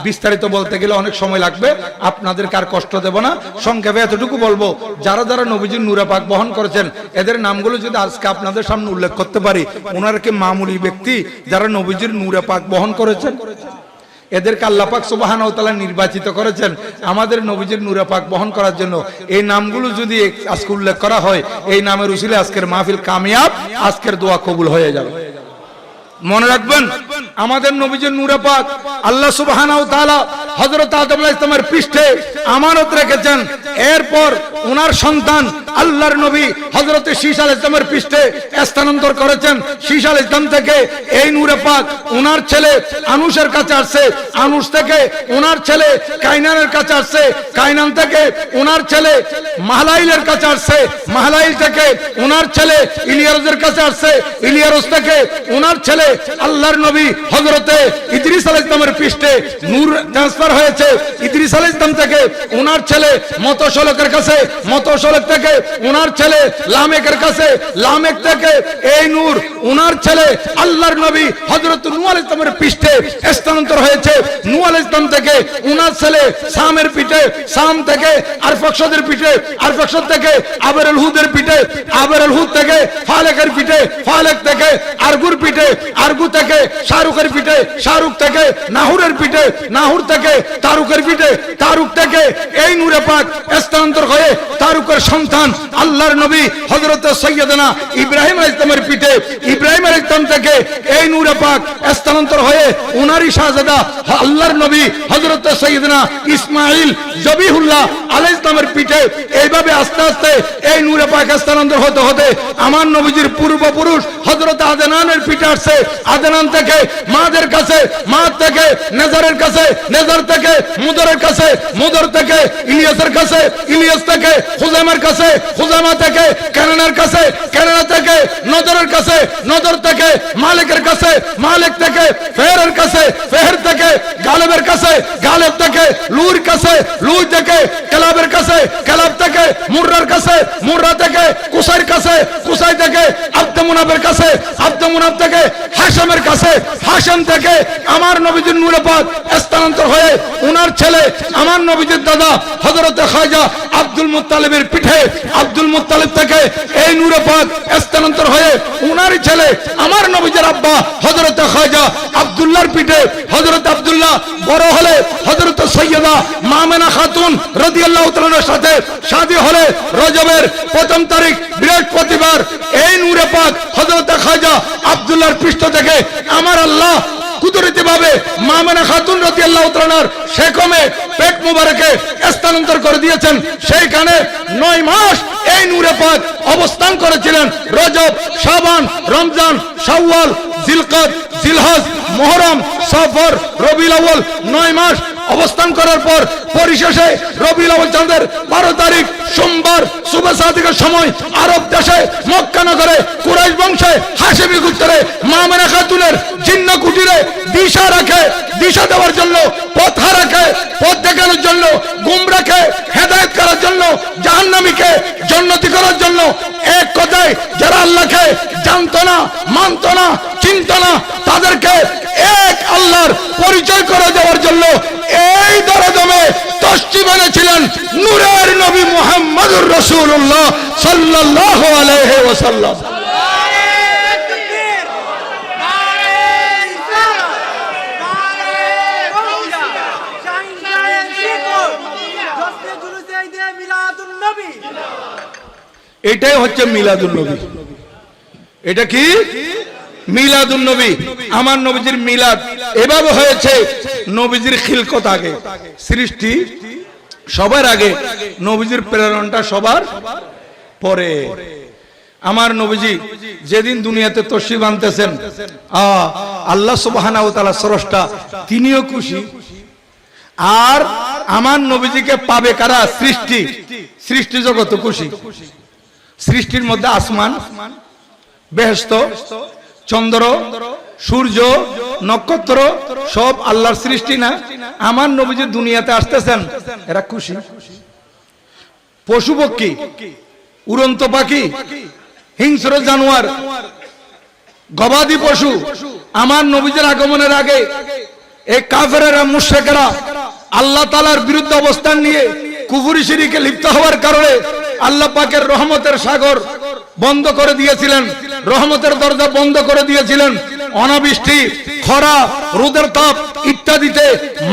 বিস্তারিত বলতে গেলে অনেক সময় লাগবে, আপনাদেরকে আর কষ্ট দেব না, সংক্ষেপে এতটুকু বলবো। যারা যারা নবীজির নূরে পাক বহন করেছেন এদের নামগুলো যদি আজকে আপনাদের সামনে উল্লেখ করতে পারি, ওনারা কি মামুলি ব্যক্তি? যারা নবীজির নূরে পাক বহন করেছেন এদেরকে আল্লাহ পাক সুবহানাহু ওয়া তাআলা নির্বাচিত করেছেন আমাদের নবীজির নূরে পাক বহন করার জন্য। এই নামগুলো যদি আজকে উল্লেখ করা হয়, এই নামের উসিলে আজকের মাহফিল কামিয়াব, আজকের দোয়া কবুল হয়ে যাবে। মনে রাখবেন, আমাদের নবীজির নূরে পাক আল্লাহ সুবহানাহু ওয়া তাআলা হযরত আদম আলাইহিস সালামের পৃষ্ঠে আমানত রেখেছেন। এরপর ওনার সন্তান আল্লাহর নবী হযরত শীশ আলাইহিস সালামের পৃষ্ঠে স্থানান্তর করেছেন। শীশ আলাইহিস সালাম থেকে এই নূরে পাক ওনার ছেলে আনুশের কাছে আসছে, আনুশ থেকে ওনার ছেলে কাইনানের কাছে আসছে, কাইনান থেকে ওনার ছেলে মাহলাইলের কাছে আসছে, মাহলাইল থেকে ওনার ছেলে ইলিয়াসের কাছে আসছে, ইলিয়াস থেকে ওনার ছেলে আল্লাহর নবী হযরতে ইদ্রিস আলাইহিস সালামের পৃষ্ঠে নূর ট্রান্সফার হয়েছে। ইদ্রিস আলাইহিস সালাম থেকে ওনার ছেলে মতশলকের কাছে, মতশলক থেকে ওনার ছেলে লামেকের কাছে, লামেক থেকে এই নূর ওনার ছেলে আল্লাহর নবী হযরত নূহ আলাইহিস সালামের পৃষ্ঠে স্থানান্তর হয়েছে। নূহ আলাইহিস সালাম থেকে ওনার ছেলে সামের পিঠে, সাম থেকে আরফাকশদের পিঠে, আরফাকশদ থেকে আবরুল হুদের পিঠে, আবরুল হুদ থেকে ফালেকের পিঠে, ফালেক থেকে আরগুর পিঠে, আরগু থেকে শাহরুখের পিঠে, শাহরুখ থেকে নাহুরের পিঠে, নাহুর থেকে তারুকের পিঠে, তারুক থেকে এই নূরে পাক স্থানান্তর হয়ে তারুকের সন্তান আল্লাহর নবী হযরত সাইয়্যিদানা ইব্রাহিম আলাইহিস সালামের পিঠে, ইব্রাহিম আলাইহিস সালাম থেকে এই নূরে পাক স্থানান্তর হয়ে উনারই শাহজাদা আল্লাহর নবী হযরত সাইয়্যিদানা ইসমাঈল জবিহুল্লাহ আলাইহিস সালামের পিঠে, এইভাবে আস্তে আস্তে এই নূরে পাক স্থানান্তর হতে হতে আমার নবীজির পূর্বপুরুষ হযরত আদনানের পিঠে আসছে। আদনান থেকে মাদের কাছে, মা থেকে নেজারের কাছে, নেজার থেকে মুদরের কাছে, মুদর থেকে ইলিয়াসের কাছে, ইলিয়াস থেকে হুজাইমার কাছে, হুজাইমা থেকে কেনানের কাছে, কেনানা থেকে নজরের কাছে, নজর থেকে মালিকের কাছে, মালিক থেকে ফেহেরের কাছে, ফেহের থেকে গালেবের কাছে, গালেব থেকে লুর কাছে, লুই থেকে কেলাবের কাছে, কেলাব থেকে মুর্রার কাছে, মুর্রা থেকে কুসাইর কাছে, কুসাই থেকে আব্দে মুনাফের কাছে, আব্দে মুনাফ থেকে হাশেমের কাছে, হাশেম থেকে আমার নবীজির নূরে পাক স্থানান্তর হয়ে উনার ছেলে আমার নবীজির দাদা হযরত খাজা আব্দুল মুত্তালিবের পিঠে, আব্দুল মুত্তালিব থেকে এই নূরে পাক স্থানান্তর হয়ে উনারই ছেলে আমার নবীজির আব্বা হযরত খাজা আব্দুল্লাহর পিঠে হযরত আব্দুল্লাহ বড় হলে হযরত সৈয়দা মামেনা খাতুন রাদিয়াল্লাহু তাআলার সাথে শাদী হলে রজবের প্রথম তারিখ বৃহস্পতিবার এই নূরে পাক হযরত খাজা আব্দুল্লাহর পৃষ্ঠ থেকে আমার আল্লাহ কুদরতি ভাবে মামেনা খাতুন রাদিয়াল্লাহু তাআলার শেকমে পেট মুবারকে স্থানান্তর করে দিয়েছেন। সেইখানে 9 মাস এই নূরে পাক অবস্থান করেছিলেন। রজব, শাবান, রমজান, শাওয়াল, জিলকদ, জিলহজ, মুহররম, সফর, রবিউল আউয়াল 9 মাস অবস্থান করার পর পরিশেষে রবিউল আউয়াল চাঁদের 12 তারিখ সোমবার সুবহ সাদিকের সময় আরব দেশে মক্কা নগরে কুরাইশ বংশে হাশেমি গোত্রে মামেনা খাতুনের জিন্ন কুটিরে দিশা রাখে, দিশা দেওয়ার জন্য, পথ রাখে, পথ দেখানোর জন্য, গুমরাহকে হেদায়েত করার জন্য, জাহান্নামীকে জান্নাতি করার জন্য, এক কথায় যারা আল্লাহকে জানতো না, মানতো না, চিনতো না, তাদেরকে এক আল্লাহর পরিচয় করে দেওয়ার জন্য এই দরদমে তশরিফ এনেছিলেন নূরের নবী মুহাম্মদুর রাসূলুল্লাহ সাল্লাল্লাহু আলাইহি ওয়াসাল্লাম। এটাই হচ্ছে মিলাদুন নবী। এটা কি মিলাদুন নবী। আমার নবীজির মিলাদ এভাবে হয়েছে। নবীজির খিলকত আগে, সৃষ্টি সবার আগে, নবীজির প্রেরণটা সবার পরে। আমার নবীজি যেদিন দুনিয়াতে তশরিফ আনতেছেন, আল্লাহ সুবহানাহু ওয়া তাআলা স্রষ্টা, তিনিও খুশি। আর আমার নবীজিকে পাবে কারা? সৃষ্টি, সৃষ্টি জগৎ খুশি। সৃষ্টির মধ্যে আসমান, বেহেশত, চন্দ্র, সূর্য, নক্ষত্র সব আল্লাহর সৃষ্টি না? আমার নবীজি দুনিয়াতে আসতেছেন, এরা খুশি। পশু পক্ষী, উড়ন্ত পাখি, হিংস্র জানোয়ার, গবাদি পশু আমার নবীজির আগমনের আগে এই কাফেরেরা, মুশরিকরা আল্লাহ তাআলার বিরুদ্ধে অবস্থান নিয়ে কুফরি শিরকে লিপ্ত হওয়ার কারণে আল্লাহ পাকের রহমতের সাগর বন্ধ করে দিয়েছিলেন, রহমতের দরজা বন্ধ করে দিয়েছিলেন। অনাবৃষ্টি, খরা, রোদের তাপ ইত্যাদিতে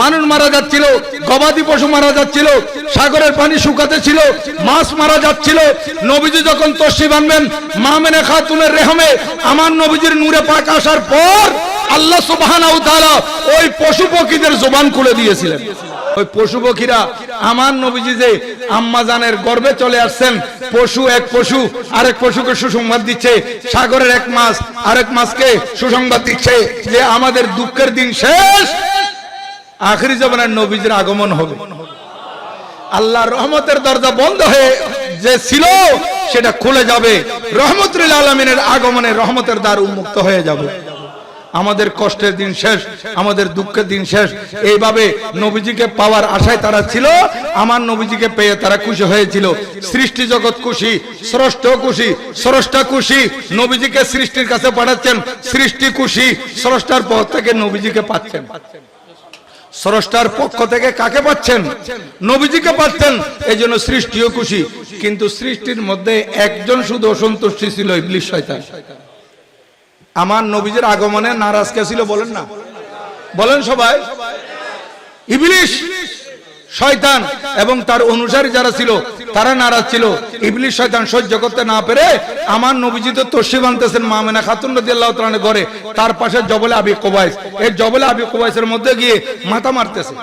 মানুষ মারা যাচ্ছিল, গবাদি পশু মারা যাচ্ছিল, সাগরের পানি শুকাতে ছিল, মাছ মারা যাচ্ছিল। নবীজি যখন তশরিফ আনবেন মামেনা খাতুনের রেহমে আমার নবীজির নূরে পাক আসার পর আল্লাহ সুবহানাহু ওয়া তাআলা ওই পশু পক্ষীদের জবান খুলে দিয়েছিলেন। ওই পশু পক্ষীরা আমার নবীজি যে আম্মা জানের গর্ভে চলে আসছেন, পশু এক পশু আরেক পশুকে সুসংবাদ দিচ্ছে, সাগরের এক মাছ আরেক মাছকে সুসংবাদ দিচ্ছে যে আমাদের দুঃখের দিন শেষ, আখিরি জামানার নবীজির আগমন হবে। আল্লাহর রহমতের দরজা বন্ধ হয়ে যে ছিল সেটা খুলে যাবে, রহমতুল আলামিনের আগমনে রহমতের দ্বার উন্মুক্ত হয়ে যাবে। আমাদের কষ্টের দিন শেষ, আমাদের দুঃখের দিন শেষ। এইভাবে নবীজিকে পাওয়ার আশায় তারা ছিল, আমার নবীজিকে পেয়ে তারা খুশি হয়েছিল। সৃষ্টি জগৎ খুশি, স্রষ্টা খুশি, স্রষ্টা খুশি, নবীজিকে সৃষ্টির কাছে পাঠাচ্ছেন, সৃষ্টি খুশি, স্রষ্টার পক্ষ থেকে নবীজিকে পাচ্ছেন। স্রষ্টার পক্ষ থেকে কাকে পাচ্ছেন? নবীজিকে পাচ্ছেন। এই জন্য সৃষ্টিও খুশি। কিন্তু সৃষ্টির মধ্যে একজন শুধু অসন্তুষ্টি ছিল, ইবলিস শয়তান। আমার নবীজির আগমনে নারাজ কে ছিল বলেন না? বলেন সবাই। ইবলিস শয়তান এবং তার অনুসারী যারা ছিল তারা নারাজ ছিল। ইবলিস শয়তান সহ্য করতে না পেরে আমার নবীজি তো তশরিফ আনতেছেন মামেনা খাতুন রাদিয়াল্লাহু তাআলা ঘরে, তার পাশে জবলে আবি কুবাইস, এই জবলে আবি কুবাইসের মধ্যে গিয়ে মাথা মারতেছে,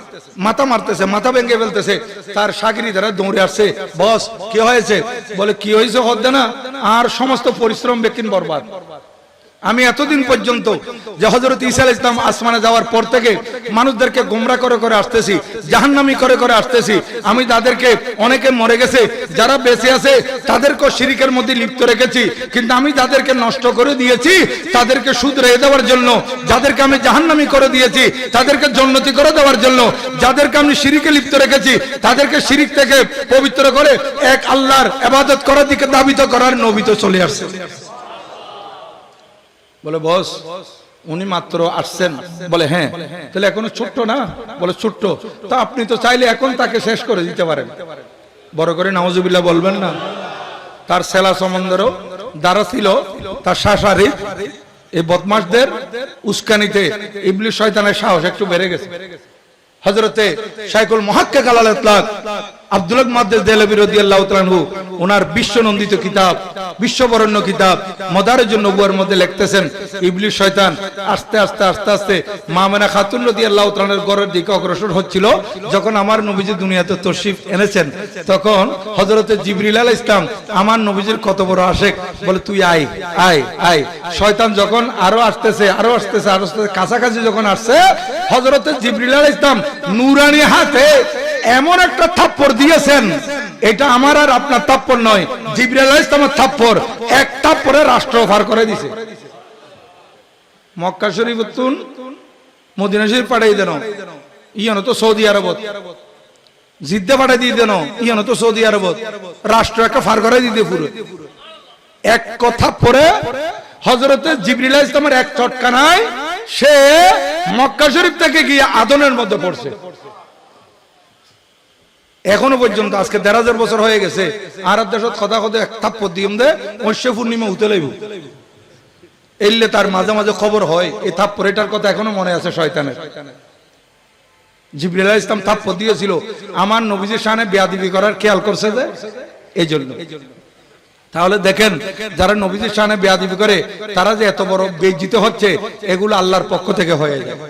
মাথা মারতেছে, মাথা ভেঙে ফেলতেছে। তার সাগরীরা দৌড়ে আসছে, বস কি হয়েছে? বলে কি হয়েছে হদ্দে না, আর সমস্ত পরিশ্রম বেকিন বরবাদ। আমি এতদিন পর্যন্ত যে হযরত ঈসা আলাইহিস সালাম আসমানে যাওয়ার পর থেকে মানুষদেরকে গোমরাহ করে করে আসতেছি, জাহান্নামী করে করে আসতেছি। আমি তাদেরকে, অনেকে মরে গেছে, যারা বেঁচে আছে তাদেরকেও শিরকের মধ্যে লিপ্ত রেখেছি, কিন্তু আমি তাদেরকে নষ্ট করে দিয়েছি তাদেরকে শুধরে দেওয়ার জন্য। যাদেরকে আমি জাহান্নামী করে দিয়েছি তাদেরকে জান্নাতি করে দেওয়ার জন্য। যাদেরকে আমি শিরকে লিপ্ত রেখেছি তাদেরকে শিরক থেকে পবিত্র করে এক আল্লাহর ইবাদত করার দিকে দাবিত করার নবী তো চলে আসছে। বলে বস উনি মাত্র আসছেন? বলে হ্যাঁ। তাহলে এখনো ছোট্ট না? বলে ছোট্ট। তো আপনি তো চাইলে এখন তাকে শেষ করে দিতে পারেন। বড় করে নাউজুবিল্লাহ বলবেন না? তার সেলা সমন্দরও দ্বারা ছিল তার শাসারি। এই বদমাশদের উস্কানিতে ইবলিস শয়তানের সাহস একটু বেড়ে গেছে। হযরতে শাইখুল মুহাক্কিক আল ইতলাক আব্দুল মুহাদ্দিস দেহলভী রাদিয়াল্লাহু তাআলা আনহু ওনার বিশ্বনন্দিত কিতাব, বিশ্ববরণ্য কিতাব মাদারিজুন নবুওয়ার মধ্যে লিখতেছেন, ইবলিস শয়তান আস্তে আস্তে আস্তে আস্তে মা আমেনা খাতুন রাদিয়াল্লাহু তাআলা আনহার ঘরের দিকে অগ্রসর হচ্ছিল। যখন আমার নবীজি দুনিয়াতে তশরিফ এনেছেন তখন হযরতে জিবরিল আলাইহিস সালাম আমার নবীজির কত বড় আশিক, বলে তুই আয় আয় আয়। শয়তান যখন আরো আসতেছে আরো আসতেছে আরো আসতেছে, কাছাকাছি যখন আসছে হযরতে জিবরিল আলাইহিস সালাম নূরানি হাতে এমন একটা থাপ্পড় দিয়েছেন, এটা আমার আর আপনার থাপ্পড় নয়, জিবরিল আলাইহিস সালামের থাপ্পড়। এক থাপ্পড়ে রাষ্ট্র পার করে দিয়েছে। মক্কা শরীফ তুন মদিনা শরীফ পাঠাই দেন, ইয়ানো তো সৌদি আরবত। জিদ্দা পাঠাই দিয়ে দেন, ইয়ানো তো সৌদি আরবত। রাষ্ট্র একটা পার করে দিতে পুরো এক কথা পরে হযরতে জিবরিল আলাইহিস সালামের এক চটকানায় সে মক্কা শরীফ থেকে গিয়ে আদনের মধ্যে পড়ছে। এখনো পর্যন্ত আজকে ১৫০০ বছর হয়ে গেছে, আর দেশত কথা কথা এক থাপ্পড় দিম দে মৎস্য পূর্ণিমা উঠে লাইব এলে তার মাঝে মাঝে খবর হয়। এই থাপ্পড় এটার কথা এখনো মনে আছে শয়তানের। জিবরিল আলাইহিস সালাম থাপ্পড় দিয়েছিল আমার নবীজির শানে বেয়াদবি করার খেয়াল করছে যে এই জন্য। তাহলে দেখেন যারা নবীজির শানে বেয়াদবি করে তারা যে এত বড় বেইজ্জত হচ্ছে, এগুলো আল্লাহর পক্ষ থেকে হয়ে যায়।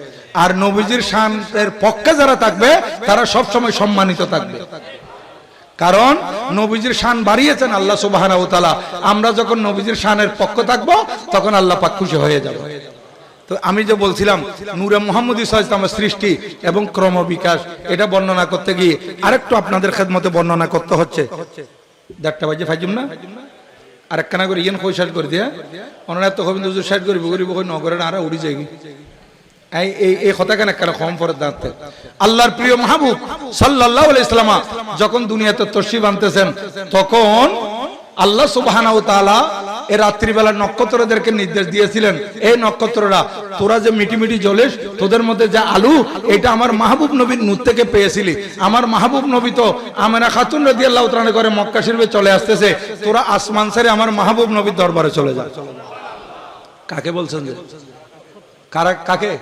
আর নবীজির শানের পক্ষে যারা থাকবে তারা সব সময় সম্মানিত থাকবে, কারণ নবীজির শান বাড়িয়েছেন আল্লাহ সুবহানাহু ওয়া তাআলা। আমরা যখন নবীজির শানের পক্ষ থাকবো তখন আল্লাহ পাক খুশি হয়ে যাবে। তো আমি যে বলছিলাম নূরে মুহাম্মদী সাল্লাল্লাহু আলাইহি ওয়াসাল্লামের সৃষ্টি এবং ক্রমবিকাশ, এটা বর্ণনা করতে গিয়ে আরেকটু আপনাদের খেদমতে বর্ণনা করতে হচ্ছে। ১:৩০ বাজে ফাইজুম না আর একখানা করে ইয়েন কই শেষ করে দিয়া ওনারা তো গোবিন্দ হুজুর শেষ করিব করিব কই নগরের আরা উড়ি যাই। এই কথা কেন একটা কম পরে দাঁড়াতে আল্লাহর প্রিয় মাহবুব সাল্লাল্লাহু আলাইহি সাল্লাম যখন দুনিয়াতে তশরিফ আনতেছেন তখন আল্লাহ সুবহানাহু ওয়া তাআলা এই রাত্রিবেলা নক্ষত্রদেরকে নির্দেশ দিয়েছিলেন, এই নক্ষত্ররা তোরা যে মিটি মিটি জ্বলিস, তোদের মধ্যে যা আলু এটা আমার মাহবুব নবীর নূর থেকে পেয়েছিলি। আমার মাহবুব নবী তো আমেনা খাতুন রাদিয়াল্লাহু তাআলা করে মক্কা শরীফে চলে আসতেছে, তোরা আসমান ছেড়ে আমার মাহবুব নবীর দরবারে চলে যা। কাকে বলছেন? যে কাকে?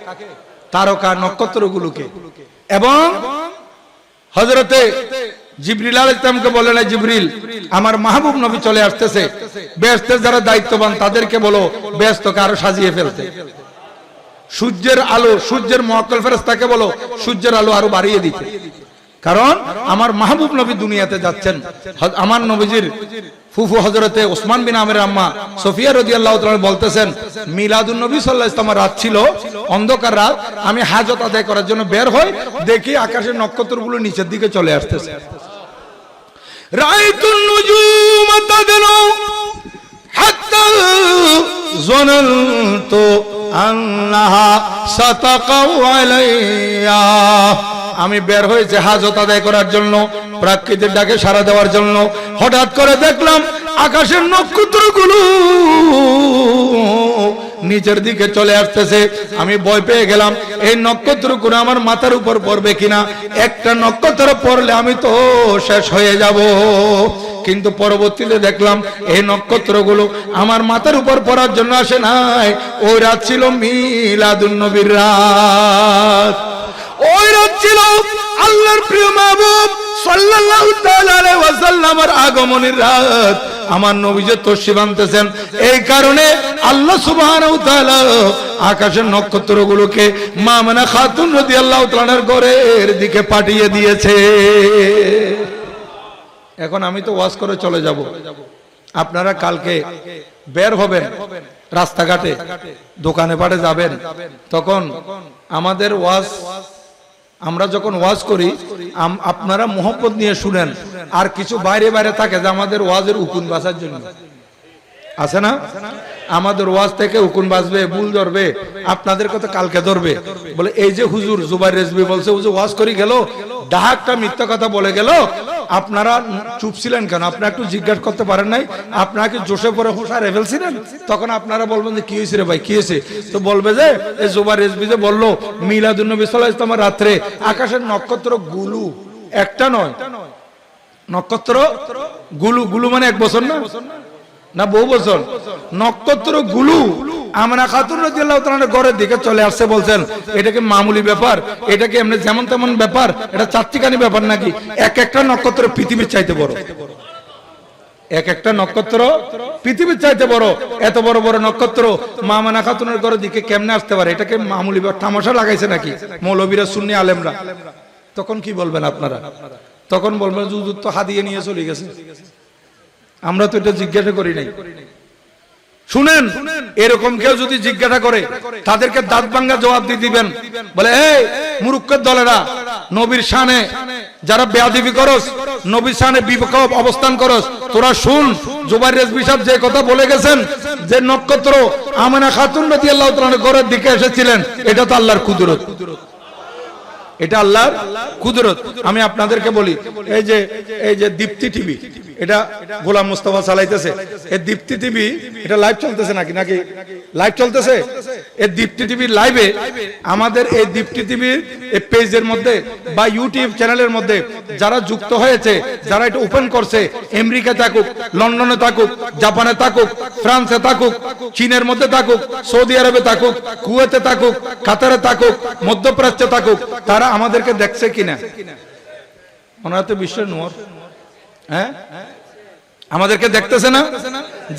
তারকা নক্ষত্রগুলোকে। এবং হযরতে জিবরিল আলাইহিস সালামকে বলেন, জিবরিল আমার মাহবুব নবী চলে আসতেছে, বেহেশতের যারা দায়িত্ববান তাদেরকে বলো বেহেশতকে আরো সাজিয়ে ফেলতে। সূর্যের আলো, সূর্যের মুআক্কাল ফেরেশতাকে বলো সূর্যের আলো আরো বাড়িয়ে দিতে, কারণ আমার মাহবুব নবী দুনিয়াতে যাচ্ছেন। আমার নবীজির ফুফু হযরতে ওসমান বিন আমের আম্মা সফিয়া রাদিয়াল্লাহু তাআলা বলতেছেন, মিলাদুন নবী সাল্লাল্লাহু আলাইহি ওয়াসাল্লাম রাত ছিল, অন্ধকার রাত, আমি হাজত আদায় করার জন্য বের হই, দেখি আকাশের নক্ষত্রগুলো নিচের দিকে চলে আসতেছে। রাআইতুন নুজুম তাদনু হাত্তা যানানতু আন্নাহা সাতাকাউ আলাইয়া। আমি বের হয়েছে হাজত আদায় করার জন্য, প্রকৃতির ডাকে সাড়া দেওয়ার জন্য। হঠাৎ করে দেখলাম আকাশের নক্ষত্রগুলো নিচের দিকে চলে আসতেছে। আমি ভয় পেয়ে গেলাম এই নক্ষত্রগুলো আমার মাথার উপর পড়বে কিনা, একটা নক্ষত্র পড়লে আমি তো শেষ হয়ে যাব। কিন্তু পরবর্তীতে দেখলাম এই নক্ষত্রগুলো আমার মাথার উপর পড়ার জন্য আসে নাই, ওই রাত ছিল মিলাদুন নবীর রাত। ওই রাত ছিল আল্লাহর প্রিয় মাহবুব সাল্লাল্লাহু তাআলা আলাইহি ওয়াসাল্লামের আগমনের রাত। আমার নবী যে তশরিফ আনতেছেন, এই কারণে আল্লাহ সুবহানাহু ওয়া তাআলা আকাশের নক্ষত্রগুলোকে মা আমেনা খাতুন রাদিয়াল্লাহু তাআলার ঘরের দিকে পাঠিয়ে দিয়েছে। এখন আমি তো ওয়াজ করে চলে যাব, আপনারা কালকে বের হবেন রাস্তাঘাটে দোকানে পাটে যাবেন, তখন আমাদের ওয়াজ, আমরা যখন ওয়াজ করি আপনারা মোহব্বত নিয়ে শুনেন, আর কিছু বাইরে বাইরে থাকে যে আমাদের ওয়াজের উকুন বাঁচার জন্য আছে না, আমাদের ওয়াজ থেকে উকুন বাজবে, ভুল ধরবে, আপনাদের কথা কালকে ধরবে, বলে এই যে হুজুর জুবাইর রেজভী বলছে হুজুর ওয়াজ করি গেল, ডাহাকটা মিথ্যা কথা বলে গেল, আপনারা চুপ ছিলেন কেন? আপনারা একটু জিজ্ঞাসা করতে পারেন নাই? আপনারা কি জোশে পরে হোসা রেভেল ছিলেন? তখন আপনারা বলবেন যে কি হয়েছে রে ভাই, কি হয়েছে? তো বলবে যে এই জুবাইর রেজভী যে বললো মিলাদুন্নবী সাল্লাল্লাহু আলাইহি ওয়াসাল্লামের রাত্রে আকাশের নক্ষত্র গুলু, একটা নয় নক্ষত্র গুলু, গুলু মানে এক বছর না, না বহু বছর, নক্ষত্র গুলু আমেনা খাতুন রাদিয়াল্লাহু তাআলার ঘরের দিকে চলে আসছে, বলছেন এটা কি মামুলি ব্যাপার? এটা কি এমনি যেমন তেমন ব্যাপার? এটা চারটিখানি ব্যাপার নাকি? এক একটা নক্ষত্র পৃথিবীর চাইতে বড়, এক একটা নক্ষত্র পৃথিবীর চাইতে বড়। এত বড় বড় নক্ষত্র মামানা খাতুনের ঘরের দিকে কেমনে আসতে পারে? এটাকে মামুলি ব্যাপার, তামাশা লাগাইছে নাকি মৌলবীরা, সুন্নি আলেমরা? তখন কি বলবেন আপনারা? তখন বলবেন হুজুর তো হাদিয়ে নিয়ে চলে গেছে, আমরা তো এটা জিজ্ঞাসা করি নাই। শুনেন, এরকম কেউ যদি জিজ্ঞাসা করে তাদেরকে দাঁত ভাঙ্গা জবাব দিয়ে দিবেন, বলে এই মুরুক্কের দলেরা, নবীর শানে যারা বেয়াদবি করস, নবীর শানে বিপক্ষে অবস্থান করস, তোরা শুন জুবাইর রেজভী সাহেব যে কথা বলে গেছেন যে নক্ষত্র আমেনা খাতুন রাদিয়াল্লাহু তাআলার ঘরের দিকে এসেছিলেন, এটা তো আল্লাহর কুদরত, এটা আল্লাহর কুদরত। আমি আপনাদেরকে বলি, এই যে দীপ্তি টিভি, এটা গোলাম মুস্তাফা চালাইতেছে, এই দীপ্তি টিভি এটা লাইভ চলতেছে নাকি লাইভ চলতেছে? এই দীপ্তি টিভির লাইভে আমাদের এই দীপ্তি টিভির এই পেজের মধ্যে বা ইউটিউব চ্যানেলের মধ্যে যারা যুক্ত হয়েছে, যারা এটা ওপেন করছে, আমেরিকা থাকুক, লন্ডনে থাকুক, জাপানে থাকুক, ফ্রান্সে থাকুক, চীনের মধ্যে থাকুক, সৌদি আরবে থাকুক, কুয়েতে থাকুক, কাতারে থাকুক, মধ্যপ্রাচ্যে থাকুক, তারা আমাদেরকে দেখছে কিনা? ওনারা তো বিশ্বের নূর, হ্যাঁ, আমাদেরকে দেখতেছে না?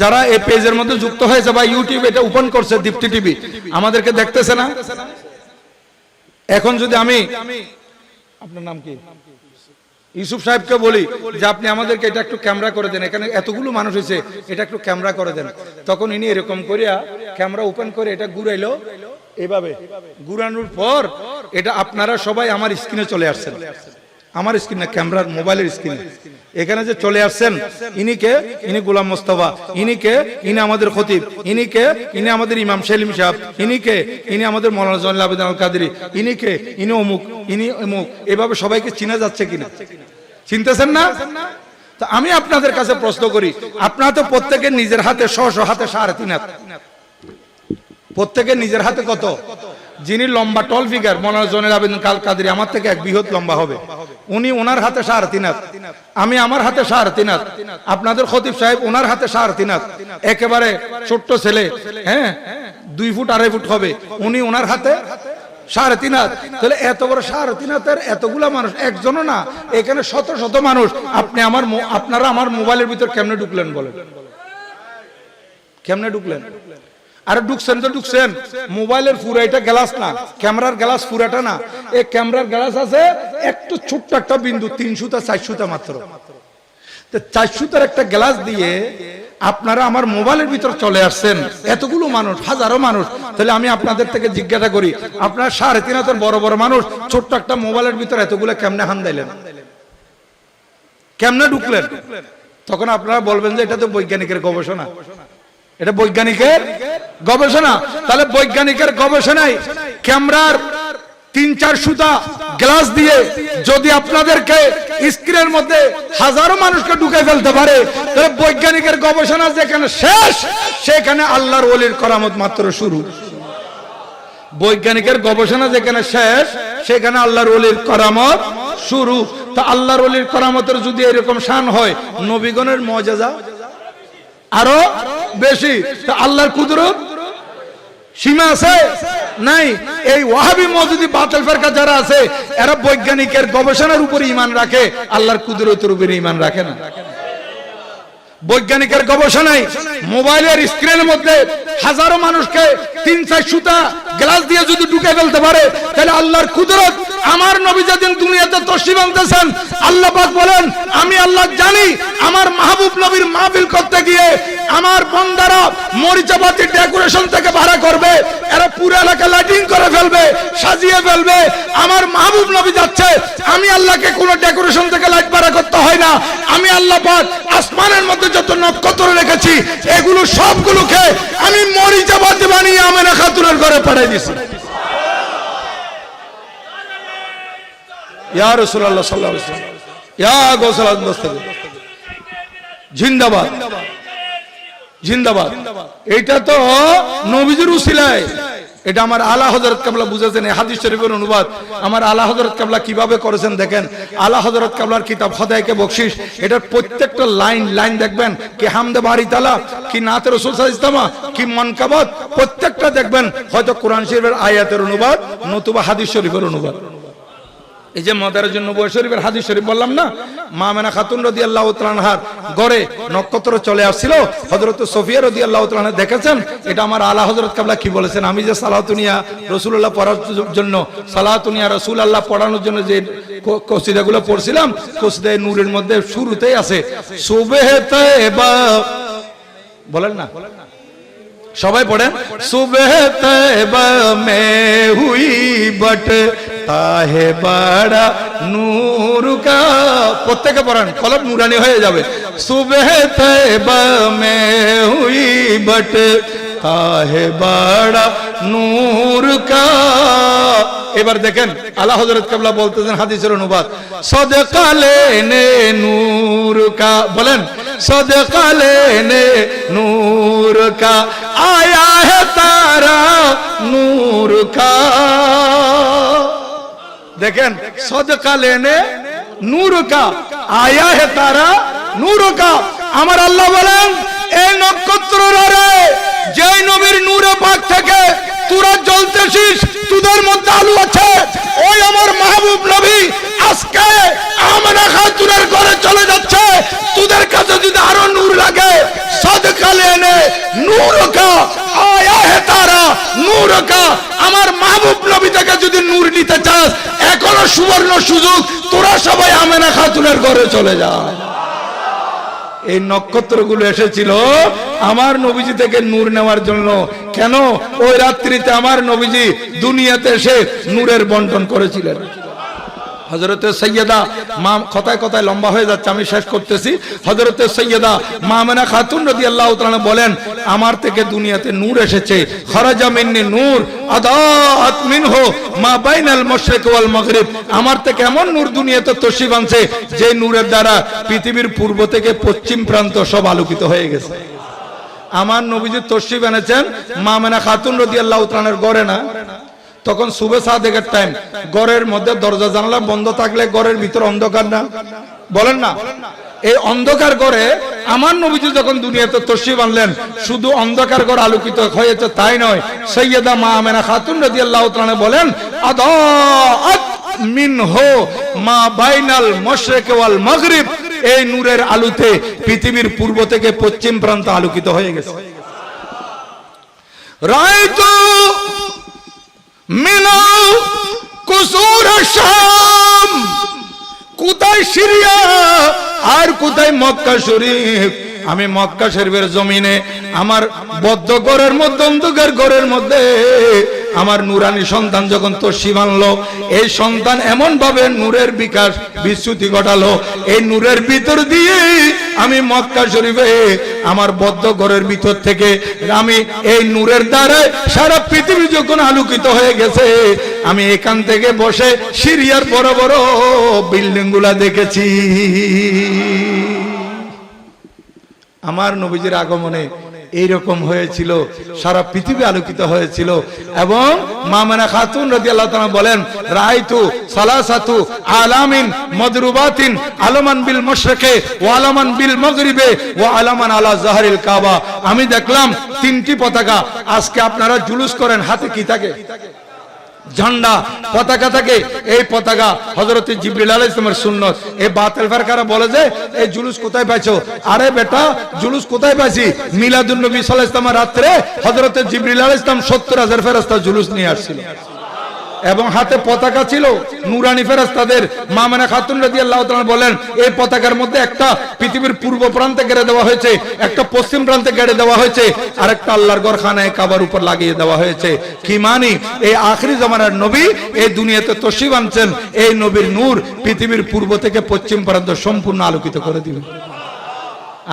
যারা এই পেজের মধ্যে যুক্ত হয়েছে বা ইউটিউব এটা ওপেন করছে দীপ্তি টিভি, আমাদেরকে দেখতেছে না? এখন যদি আমি, আপনার নাম কি, ইউসুফ সাহেবকে বলি যে আপনি আমাদেরকে এটা একটু ক্যামেরা করে দেন, এখানে এতগুলো মানুষ হয়েছে, এটা একটু ক্যামেরা করে দেন, তখন ইনি এরকম করিয়া ক্যামেরা ওপেন করে এটা ঘুরাইলো, এইভাবে ঘুরানোর পর এটা আপনারা সবাই আমার স্ক্রিনে চলে আসছেন, আমার স্ক্রিন না, ক্যামেরার মোবাইলের স্ক্রিনে এখানে যে চলে আসছেন, ইনি গোলাম মোস্তফা, ইনি আমাদের খতিব, ইনি আমাদের ইমাম সেলিম সাহেব, ইনি আমাদের মৌলানা জয়নুল আবেদিন আল কাদেরী, ইনি অমুক, ইনি অমুক, এভাবে সবাইকে চিনা যাচ্ছে কিনা? চিনতেছেন না? তো আমি আপনাদের কাছে প্রশ্ন করি, আপনারা তো প্রত্যেকের নিজের হাতে হাতে 3.5 হাত, প্রত্যেকের নিজের হাতে কত? যিনি লম্বা টল ফিগার মৌলানা জয়নুল আবেদিন আল কাদেরী আমার থেকে এক বৃহৎ লম্বা হবে, উনি ওনার হাতে 3.5 হাত, আমি আমার হাতে 3.5 হাত, আপনাদের খতিব সাহেব ওনার হাতে 3.5 হাত, একেবারে ছোট্ট ছেলে, হ্যাঁ 2 ফুট 2.5 ফুট হবে, উনি ওনার হাতে 3.5 হাত। তাহলে এত বড় 3.5 হাতের এতগুলা মানুষ, একজনও না, এখানে শত শত মানুষ। আপনারা আমার মোবাইলের ভিতর কেমনে ঢুকলেন বলেন? কেমনে ঢুকলেন? আরে ঢুকছেন তো ঢুকছেন, মোবাইলের পুরাইটা গ্লাস না, ক্যামেরার গ্লাস পুরাটা না, এই ক্যামেরার গ্লাস আছে একটু ছোট্ট একটা বিন্দু, 3 সুতা 4 সুতা মাত্র, তো 4 সুতার একটা গ্লাস দিয়ে আপনারা আমার মোবাইলের ভিতর চলে আসছেন, এতগুলো মানুষ, হাজারো মানুষ। তাহলে আমি আপনাদের থেকে জিজ্ঞাসা করি, আপনারা 3.5 হাতের বড় বড় মানুষ ছোট্ট একটা মোবাইলের ভিতর এতগুলো কেমনে হান দিলেন? কেমনে ঢুকলেন? তখন আপনারা বলবেন যে এটা তো বৈজ্ঞানিকের গবেষণা, এটা বৈজ্ঞানিকের গবেষণা। তাহলে বৈজ্ঞানিকের গবেষণায় ক্যামেরার 3-4 সুতা গ্লাস দিয়ে যদি আপনাদেরকে স্ক্রিনের মধ্যে হাজারো মানুষকে ঢুকে ফেলতে পারে, তাহলে বৈজ্ঞানিকের গবেষণা যেখানে শেষ, সেখানে আল্লাহর ওলির করামত মাত্র শুরু। বৈজ্ঞানিকের গবেষণা যেখানে শেষ, সেখানে আল্লাহর ওলির করামত শুরু। তো আল্লাহর ওলির করামতের যদি এরকম শান হয়, নবীগণের মুজিজা আরো বেশি। তো আল্লাহর কুদরত সীমা আছে নাই? এই ওয়াহাবি মওদুদি বাতিল ফিরকা যারা আছে, এরা বৈজ্ঞানিকের গবেষণার উপর ঈমান রাখে, আল্লাহর কুদরতের উপর ঈমান রাখে না। বৈজ্ঞানিকের গবেষণায় মোবাইলের স্ক্রিনের মধ্যে হাজারো মানুষকে 3-4 সুতা গ্লাস দিয়ে যদি ঢুকে ফেলতে পারে, তাহলে আল্লাহর কুদরত। আমার নবী যেদিন দুনিয়াতে তশরিফ আনতেছেন, আল্লাহ পাক বলেন আমি আল্লাহ জানি আমার মাহবুব নবীর মাহফিল করতে গিয়ে আমার বান্দারা মরিচাবাতি ডেকোরেশন থেকে ভাড়া করবে, এরা পুরো এলাকা লাইটিং করে ফেলবে, সাজিয়ে ফেলবে। আমার মাহবুব নবী যাচ্ছে, আমি আল্লাহকে কোনো ডেকোরেশন থেকে লাইট ভাড়া করতে হয় না। আমি আল্লাহ পাক আসমানের মধ্যে যত নক্ষত্র রেখেছি এগুলো সবগুলোকে আমি মরিচাবাতি বানিয়ে আমেনা খাতুনের ঘরে পাঠিয়ে দিয়েছি। ইয়া রাসূলুল্লাহ সাল্লাল্লাহু আলাইহি ওয়াসাল্লাম, ইয়া গৌসুল আজম দস্তগীর, জিন্দাবাদ জিন্দাবাদ। এটা তো নবীজির উসিলায়, এটা আমার আলা হযরত কেবলা বুঝেছেন। এই হাদিস শরীফের অনুবাদ আমার আলা হযরত কেবলা কিভাবে করেছেন দেখেন। আলা হযরত কেবলার কিতাব খোদায়কে বকশিশ, এটার প্রত্যেকটা লাইন দেখবেন কি হামদে বারি তালা, কি নাতে রাসূল সাল্লাল্লাহু আলাইহি ওয়াসাল্লাম, কি মানকাবাত, প্রত্যেকটা দেখবেন হয়তো কোরআন শরীফের আয়াতের অনুবাদ নতুবা হাদিস শরীফের অনুবাদ। এই যে মাদারের জন্য নবুয়্বত শরীফের হাদিস শরীফ বললাম না, মা আমেনা খাতুন রাদিয়াল্লাহু তাআলা আনহার ঘরে নক্ষত্র চলে আসছিল, হযরত সোফিয়া রাদিয়াল্লাহু তাআলা আনহা দেখেছেন। এটা আমার আলা হযরত কেবলা কি বলেছেন, আমি যে সালাতুনিয়া রাসূলুল্লাহ পড়ার জন্য, সালাতুনিয়া রাসূলুল্লাহ পড়ানোর জন্য যে কসিদাগুলো পড়ছিলাম, কসিদায়ে নূরের মধ্যে শুরুতেই আছে সুবহে তয়বা, বলেন না সবাই পড়েন, সুবহে তয়বা মে হুই বট তাহে বড়া নূর কা, প্রত্যেকে পড়েন, কলব নূরানি হয়ে যাবে। সুবহে তয়বা মে হুই বট তাহে বড়া নূর কা। এবার দেখেন আলা হযরত কেবলা বলতেছেন হাদিসের অনুবাদ, সদকা লেনে নূর কা, বলেন सदका लेने नूर का आया है तारा नूर का। देखें सदका लेने नूर का आया है तारा नूर का। আমার আল্লাহ বলেন এই নক্ষত্ররে যে নবীর নূরে পাক থেকে তোরা জ্বলতেছিস, তোদের মধ্যে আলো আছে, ওই আমার মাহবুব নবী আজকে আমেনা খাতুনের ঘরে চলে যাচ্ছে। তোদের কাছে যদি আরো নূর লাগে, সদকা লেনে নূর কা আয়া হে তারা নূর কা। আমার মাহবুব নবী থেকে যদি নূর নিতে চাস, এখনো সুবর্ণ সুযোগ, তোরা সবাই আমেনা খাতুনের ঘরে চলে যা। এই নক্ষত্রগুলো এসেছিল আমার নবীজি থেকে নূর নেওয়ার জন্য। কেন? ওই রাত্রিতে আমার নবীজি দুনিয়াতে এসে নূরের বন্টন করেছিলেন। হযরতে সৈয়দা মা, কথায় কথায় লম্বা হয়ে যাচ্ছে, আমি শেষ করতেছি। হযরতে সৈয়দা মা আমেনা খাতুন রাদিয়াল্লাহু তাআলা বলেন আমার থেকে দুনিয়াতে নূর এসেছে। খরাজা মিন্নি নূর আদাত মিনহু মা বাইনাল মাশরিক ওয়াল মাগরিব। আমার থেকে এমন নূর দুনিয়াতে তশরিফ আনছে যে নূরের দ্বারা পৃথিবীর পূর্ব থেকে পশ্চিম প্রান্ত সব আলোকিত হয়ে গেছে। আমার নবীজি তশরিফ এনেছেন মা আমেনা খাতুন রাদিয়াল্লাহু তাআলার ঘরে না, তখন সুবে সাদেকের টাইম, ঘরের মধ্যে দরজা জানালা বন্ধ থাকলে ঘরের ভিতর অন্ধকার না, বলেন না? এই অন্ধকার ঘরে আমার নবীজি যখন দুনিয়াতে তশরিফ আনলেন, শুধু অন্ধকার ঘর আলোকিত হয়েছে তাই নয়, সৈয়দা মা আমেনা খাতুন রাদিয়াল্লাহু তাআলা বলেন আদাত মিনহু মা বাইনাল মাশরিক ওয়াল মাগরিব। এই নূরের আলোতে পৃথিবীর পূর্ব থেকে পশ্চিম প্রান্ত আলোকিত হয়ে গেছে। রাইতু মিনা কুসুর শাম, কোথায় সিরিয়া আর কোথায় মক্কা শরীফ। আমি মক্কা শরীফের জমিনে আমার বদ্ধ ঘরের মধ্যে, অন্ধকার ঘরের মধ্যে আমার নুরানি সন্তান যখন তশরিফ আনলো, এই সন্তান এমন ভাবে নূরের বিকাশ বিচ্যুতি ঘটালো, এই নূরের ভিতর দিয়ে আমি মক্কা শরীফে আমার বদ্ধ ঘরের ভিতর থেকে আমি এই নূরের দ্বারা সারা পৃথিবী যখন আলোকিত হয়ে গেছে, আমি এখান থেকে বসে সিরিয়ার বড় বড় বিল্ডিং গুলা দেখেছি। আমার নবীজির আগমনে এইরকম হয়েছিল, সারা পৃথিবী আলোকিত হয়েছিল। এবং মা আমেনা খাতুন রাদিয়াল্লাহু তাআলা বলেন রাআইতু সালাসাতু আলামিন মাদরুবাতিন আলামান বিল মাশরিকে ওয়া আলামান বিল মাগরিবে ওয়া আলামান আলা যাহরিল কাবা। আমি দেখলাম তিনটি পতাকা। আজকে আপনারা জুলুস করেন, হাতে কি থাকে? ঝান্ডা পতাকা থাকে, এই পতাকা হযরত জিবরিল আলাইহিস সালামের সুন্নত। এই বাতিল ফেরকারা বলে যে এই জুলুস কোথায় পাইছো? আরে বেটা, জুলুস কোথায় পাইছি? মিলাদুন নবী সাল্লাল্লাহু আলাইহি ওয়াসাল্লাম রাতে হযরত জিবরিল আলাইহিস সালাম 70,000 ফেরেশতা জুলুস নিয়ে আসছিল এবং হাতে পতাকা ছিল নূরানী ফেরেশতাদের। মা আমেনা খাতুন রাদিয়াল্লাহু তাআলা বলেন এই পতাকার মধ্যে একটা পৃথিবীর পূর্ব প্রান্তে গেড়ে দেওয়া হয়েছে, একটা পশ্চিম প্রান্তে গেড়ে দেওয়া হয়েছে, আর একটা আল্লাহর ঘর খানায়ে কাবার উপর লাগিয়ে দেওয়া হয়েছে। কি মানি? এই আখিরি জামানার নবী এই দুনিয়াতে তশরিফ আনছেন, এই নবীর নূর পৃথিবীর পূর্ব থেকে পশ্চিম পর্যন্ত সম্পূর্ণ আলোকিত করে দিবেন।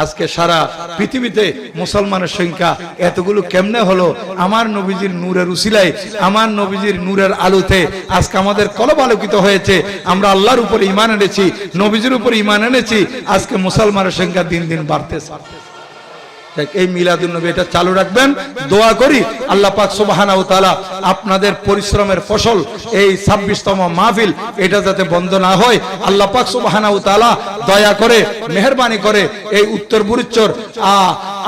আজকে সারা পৃথিবীতে মুসলমানের সংখ্যা এতগুলো কেমনে হলো? আমার নবীজির নূরের উসিলায়, আমার নবীজির নূরের আলোতে আজকে আমাদের কলব আলোকিত হয়েছে। আমরা আল্লাহর উপর ঈমান এনেছি, নবীজির উপর ঈমান এনেছি, আজকে মুসলমানের সংখ্যা দিন দিন বাড়তেছে। এই মিলাদুন নবী এটা চালু রাখবেন। দোয়া করি আল্লাহ পাক সুবহানাহু ওয়া তাআলা আপনাদের পরিশ্রমের ফসল এই 26তম মাহফিল এটা যাতে বন্ধ না হয়, আল্লাহ পাক সুবহানাহু ওয়া তাআলা দয়া করে মেহেরবানি করে এই উত্তর বুরুচ্চর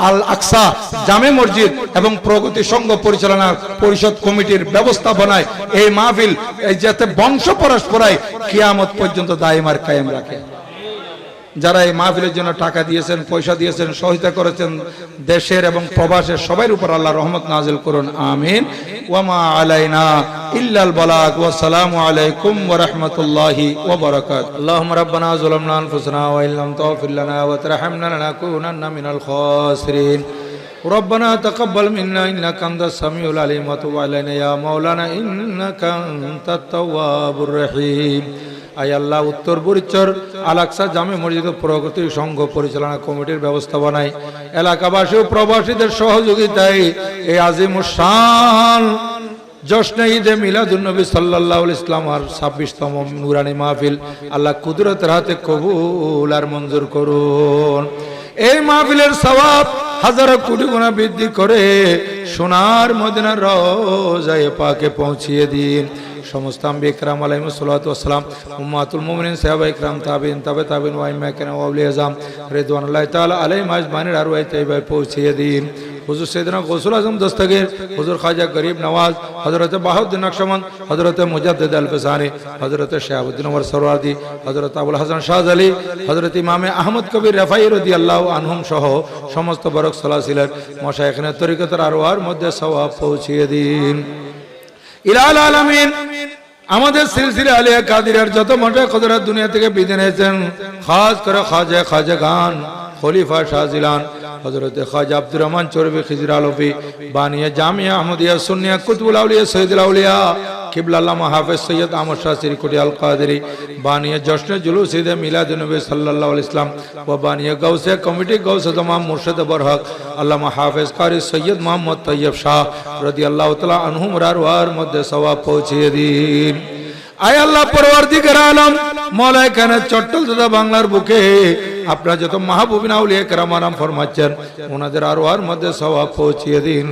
আল আকসা জামে মসজিদ এবং প্রগতি সংঘ পরিচালনা পরিষদ কমিটির ব্যবস্থাপনায় এই মাহফিল যাতে বংশ পরস্পরায় কিয়ামত পর্যন্ত দায়মার কায়েম রাখে। যারা এই মাহফিলের জন্য টাকা দিয়েছেন, পয়সা দিয়েছেন, সহায়তা করেছেন, দেশের এবং প্রবাসের সবার উপর আল্লাহ রহমত নাজিল করুন, আমিন। ওয়া মা আলাইনা ইল্লাল বালাগ। ওয়া আসসালামু আলাইকুম ওয়া রাহমাতুল্লাহি ওয়া বারাকাতুহু। আল্লাহুম্মা রাব্বানা যালামনা আনফুসানা ওয়া ইল্লাম তাগফির লানা ওয়া তারহামনা লানাকুনান্না মিনাল খাসিরিন। ربنا تقبل منا إنك أنت السميع العليم وتب علينا يا مولانا إنك أنت التواب الرحيم। আয় আল্লাহ, উত্তর বুরুচ্চর আল আকসা জামে মসজিদ প্রগতি সংঘ পরিচালনা কমিটির ব্যবস্থাপনায় এলাকাবাসী ও প্রবাসীদের সহযোগিতায় এই আজিমুস শান জশ্নে ঈদে মিলাদুন নবী সাল্লাল্লাহু আলাইহি ওয়াসাল্লাম আর 26তম নূরানী মাহফিল আল্লাহ কুদরতের হাতে কবুল আর মঞ্জুর করুন। এই মাহফিলের সওয়াব হাজার কোটি গুণা বৃদ্ধি করে সোনার মদিনার রওজায়ে পাকে পৌঁছিয়ে দিন। সমস্ত আম্বিয়া কিরাম আলাইহিমুস সালাতু ওয়াস সালাম, উম্মাতুল মুমিনিন, সাহাবায়ে কিরাম, তাবিঈন, তাবিঈন ওয়া ইম্মায়ে কিরাম ওয়া আউলিয়া আযম রিদওয়ানুল্লাহি তাআলা আলাইহিম আজমাইন আরওয়ায়ে তাইয়্যিবায় পৌঁছিয়ে দিন। হুজুর সাইয়েদনা গৌসুল আজম দস্তগীর, হুজুর খাজা গরিব নওয়াজ, হযরত বাহাউদ্দিন নকশবন্দ, হযরত মুজাদ্দিদ আল ফিসানি, হযরত শাহাবুদ্দিন ওমর সরওয়ার্দী, হযরত আবুল হাসান শাহজালি, হযরত ইমামে আহমদ কবির রাফাই রাদিয়াল্লাহু আনহুম সহ সমস্ত বরক সালাসিলের মাশায়েখের তরিকতের আরওয়ার মধ্যে সওয়াব পৌঁছিয়ে দিন। ইলাল আলামিন আমাদের সিলসিলা আলিয়া কাদিরের যত মোটা কদরাত দুনিয়া থেকে বিদায় নিয়েছেন, খাস করে খাজা গান খলিফা শাহজিলান হযরত খাজা আব্দুর রহমান চরবি খিজর আলফি বানিয়া জামিয়া আহমদিয়া সুন্নিয়া কুতুবুল আউলিয়া সৈয়দুল আউলিয়া কিবলা আল্লামা হাফেজ সৈয়দ আহমদ শাহ সিরিকুটি আল কাদেরি বানিয়া জশ্নে জুলুস ঈদে মিলাদুন নবী সাল্লাল্লাহু আলাইহি ওয়াসাল্লাম ও বানিয়া গাউসে কমিটি গাউসে তমাম মুর্শিদ বরহক আল্লামা হাফেজ কারি সৈয়দ মোহাম্মদ তৈয়ব শাহ রাদিয়াল্লাহু তাআলা আনহুম রারওয়ার মধ্যে সওয়াব পৌঁছিয়ে দিন। আয় আল্লাহ পরওয়ারদিগার আলম মওলায়ে কায়নাত চট্টল তথা বাংলার বুকে আপনারা যত মাহবুবিন আউলিয়া কেরাম আরাম ফরমাচ্ছেন ওনাদের আরওয়ার মধ্যে সওয়াব পৌঁছিয়ে দিন।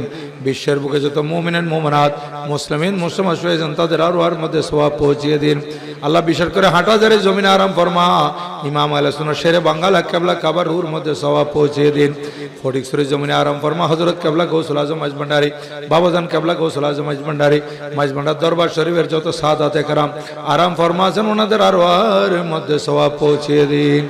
বিশ্বের বুকে যত মুমিন মুমিনাত মুসলিমিন মুসলমান হয়েছেন তাদের আরওয়ার মধ্যে সওয়াব পৌঁছিয়ে দিন। আল্লাহ বিশেষ করে হাটাজারি জমিনে আরাম ফরমা ইমাম আহলে সুন্নাত শেরে বাঙ্গালা কেবলা কাবারুর মধ্যে সওয়াব পৌঁছিয়ে দিন। ফটিকছড়ি জমিনে আরাম ফরমা হযরত কেবলা গৌসুল আজম মাইজভান্ডারী বাবাজান কেবলা গৌসুল আজম মাইজভান্ডারী মাইজভান্ডার দরবার শরীফের যত সাদাতে কেরাম আরাম ফরমা আছেন ওনাদের আরওয়ার মধ্যে সওয়াব পৌঁছিয়ে দিন।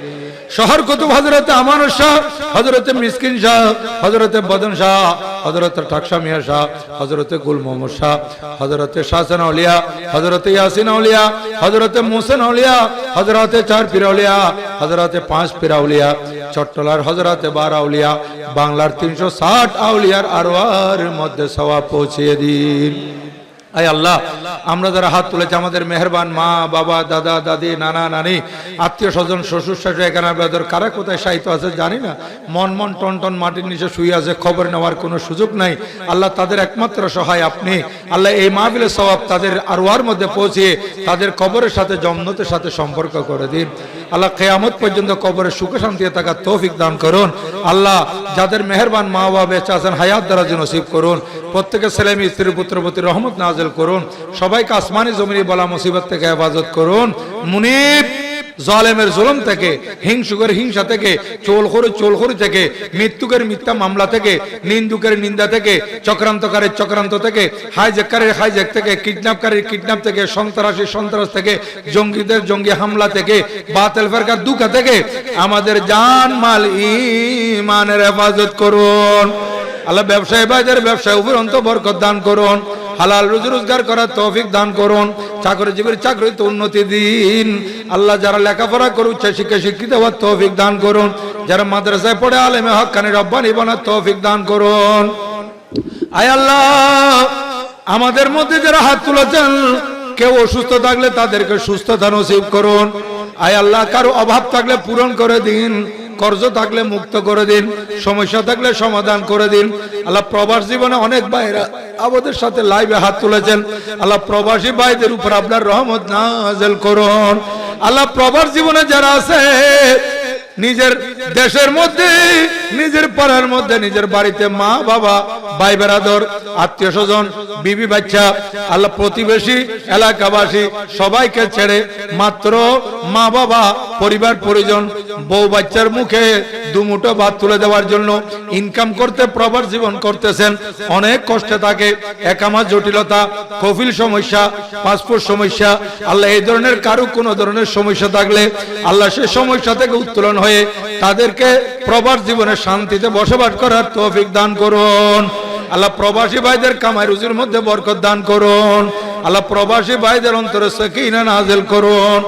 শহর কুতুব হযরত আমানত শাহ, হযরত মিসকিন শাহ, হযরত বদন শাহ, হযরত ঠাকশা মিয়া শাহ, হযরত গুল মোহাম্মদ শাহ, হযরত শাহসান আউলিয়া, হযরত ইয়াসিন আউলিয়া, হযরত মুহসিন আউলিয়া, হযরত চার পীর আউলিয়া, হযরত পাঁচ পীর আউলিয়া, চট্টলার হযরত 12 আউলিয়া, বাংলার 360 আউলিয়ার আরওয়ার মধ্যে সওয়াব পৌঁছিয়ে দিন। আয় আল্লাহ, আমরা যারা হাত তুলেছি আমাদের মেহেরবান মা বাবা দাদা দাদি নানা নানি আত্মীয় স্বজন শ্বশুর শাশুড়ি এখানে বেদর কারা কোথায় সাহিত্য আছে জানি না, মন টন টন মাটির নিচে শুয়ে আছে, খবর নেওয়ার কোনো সুযোগ নাই। আল্লাহ তাদের একমাত্র সহায় আপনি। আল্লাহ এই মাহফিলের সওয়াব তাদের আরওয়ার মধ্যে পৌঁছিয়ে তাদের কবরের সাথে জন্নতের সাথে সম্পর্ক করে দিন। আল্লাহ কিয়ামত পর্যন্ত কবরে সুখে শান্তিতে থাকার তৌফিক দান করুন। আল্লাহ যাদের মেহেরবান মা বাবা বেঁচে আছেন হায়াত দারাজ নসিব করুন। প্রত্যেকের ছেলে মেয়ে স্ত্রী পুত্র প্রতি রহমত নাজিল করুন। সবাইকে আসমানি জমিনে বলা মুসিবত থেকে হেফাজত করুন। মুনিব জালেমের জুলুম থেকে, হিংসুকের হিংসা থেকে, চোলখড়ি থেকে, মৃত্যুকের মিথ্যা মামলা থেকে, নিন্দুকের নিন্দা থেকে, চক্রান্তকারীর চক্রান্ত থেকে, হাইজ্যাককারীর হাইজ্যাক থেকে, কিডন্যাপকারীর কিডন্যাপ থেকে, সন্ত্রাস থেকে, জঙ্গিদের জঙ্গি হামলা থেকে, বাতিল ফেরকার দুকা থেকে আমাদের জান মাল ঈমানের হেফাজত করুন। আল্লাহ ব্যবসায়ী ভাইদের ব্যবসায় উপরন্ত বরকত দান করুন, হালাল রুজি রোজগার করার তৌফিক দান করুন, চাকরিজীবীর চাকরিতে উন্নতি দিন। আল্লাহ যারা লেখাপড়া করে উচ্চ শিক্ষা শিক্ষিত হওয়ার তৌফিক দান করুন, যারা মাদ্রাসায় পড়ে আলেমে হক্কানি রব্বানি বানার তৌফিক দান করুন। আয় আল্লাহ, আমাদের মধ্যে যারা হাত তুলেছেন, কেউ অসুস্থ থাকলে তাদেরকে সুস্থতা নসিব করুন। আয় আল্লাহ, কারো অভাব থাকলে পূরণ করে দিন, কর্জ থাকলে মুক্ত করে দিন, সমস্যা থাকলে সমাধান করে দিন। আল্লাহ, প্রবাস জীবনে অনেক ভাইরা আমাদের সাথে লাইভে হাত তুলেছেন, আল্লাহ প্রবাসী ভাইদের উপর আপনার রহমত নাযিল করুন। আল্লাহ, প্রবাস জীবনে যারা আছে, নিজের দেশের মধ্যে, নিজের পাড়ার মধ্যে, নিজের বাড়িতে মা বাবা, ভাই বেরাদর, আত্মীয় স্বজন, বিবি বাচ্চা, আল্লাহ প্রতিবেশী, এলাকাবাসী সবাইকে ছেড়ে মাত্র মা বাবা, পরিবার পরিজন, বউ বাচ্চার মুখে দুমুঠো ভাত তুলে দেওয়ার জন্য ইনকাম করতে প্রবাস জীবন করতেছেন। অনেক কষ্টে থাকে, একামা জটিলতা, কফিল সমস্যা, পাসপোর্ট সমস্যা। আল্লাহ, এই ধরনের কারো কোনো ধরনের সমস্যা থাকলে আল্লাহ সে সমস্যা থেকে উত্তোলন হয়ে তাদেরকে প্রবাস জীবনে শান্তিতে বসবাস করার তৌফিক দান করুন। আল্লাহ, প্রবাসী ভাইদের কামাই রুজির মধ্যে বরকত দান করুন। আল্লাহ, প্রবাসী ভাইদের অন্তরে সাকিনা নাযিল করুন।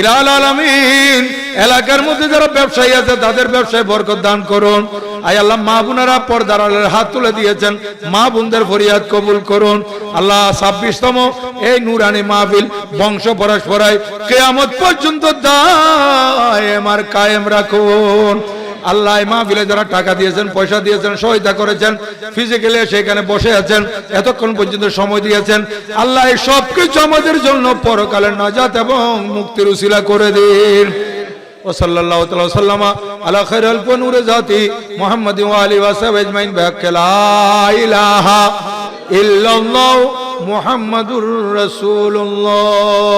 ইলাল আলামিন, এলাকার মধ্যে যারা ব্যবসায়ী আছে তাদের ব্যবসায় বরকত দান করুন। আয় আল্লাহ, মা বোনেরা পর্দার আড়ালে হাত তুলে দিয়েছেন, মা বোনদের ফরিয়াদ কবুল করুন। আল্লাহ, 26তম এই নুরানি মাহফিল বংশ পরস্পরায় কিয়ামত পর্যন্ত দায়েম আর কায়েম রাখুন। আল্লাহ, এই মাহফিলে যারা টাকা দিয়েছেন, পয়সা দিয়েছেন, সহায়তা করেছেন, ফিজিক্যালি সেখানে বসে আছেন, এতক্ষণ পর্যন্ত সময় দিয়েছেন, আল্লাহ এই সব কিছু আমাদের জন্য পরকালের নাজাত এবং মুক্তির উসিলা করে দিন। ওয়াসাল্লাল্লাহু তাআলা সাল্লামা আলা খায়রিল নূরে জাতি মুহাম্মাদি ওয়া আলিহি ওয়া সাহবিহি আজমাইন বিহাক্কি লা ইলাহা ইল্লাল্লাহু মুহাম্মাদুর রাসূলুল্লাহ।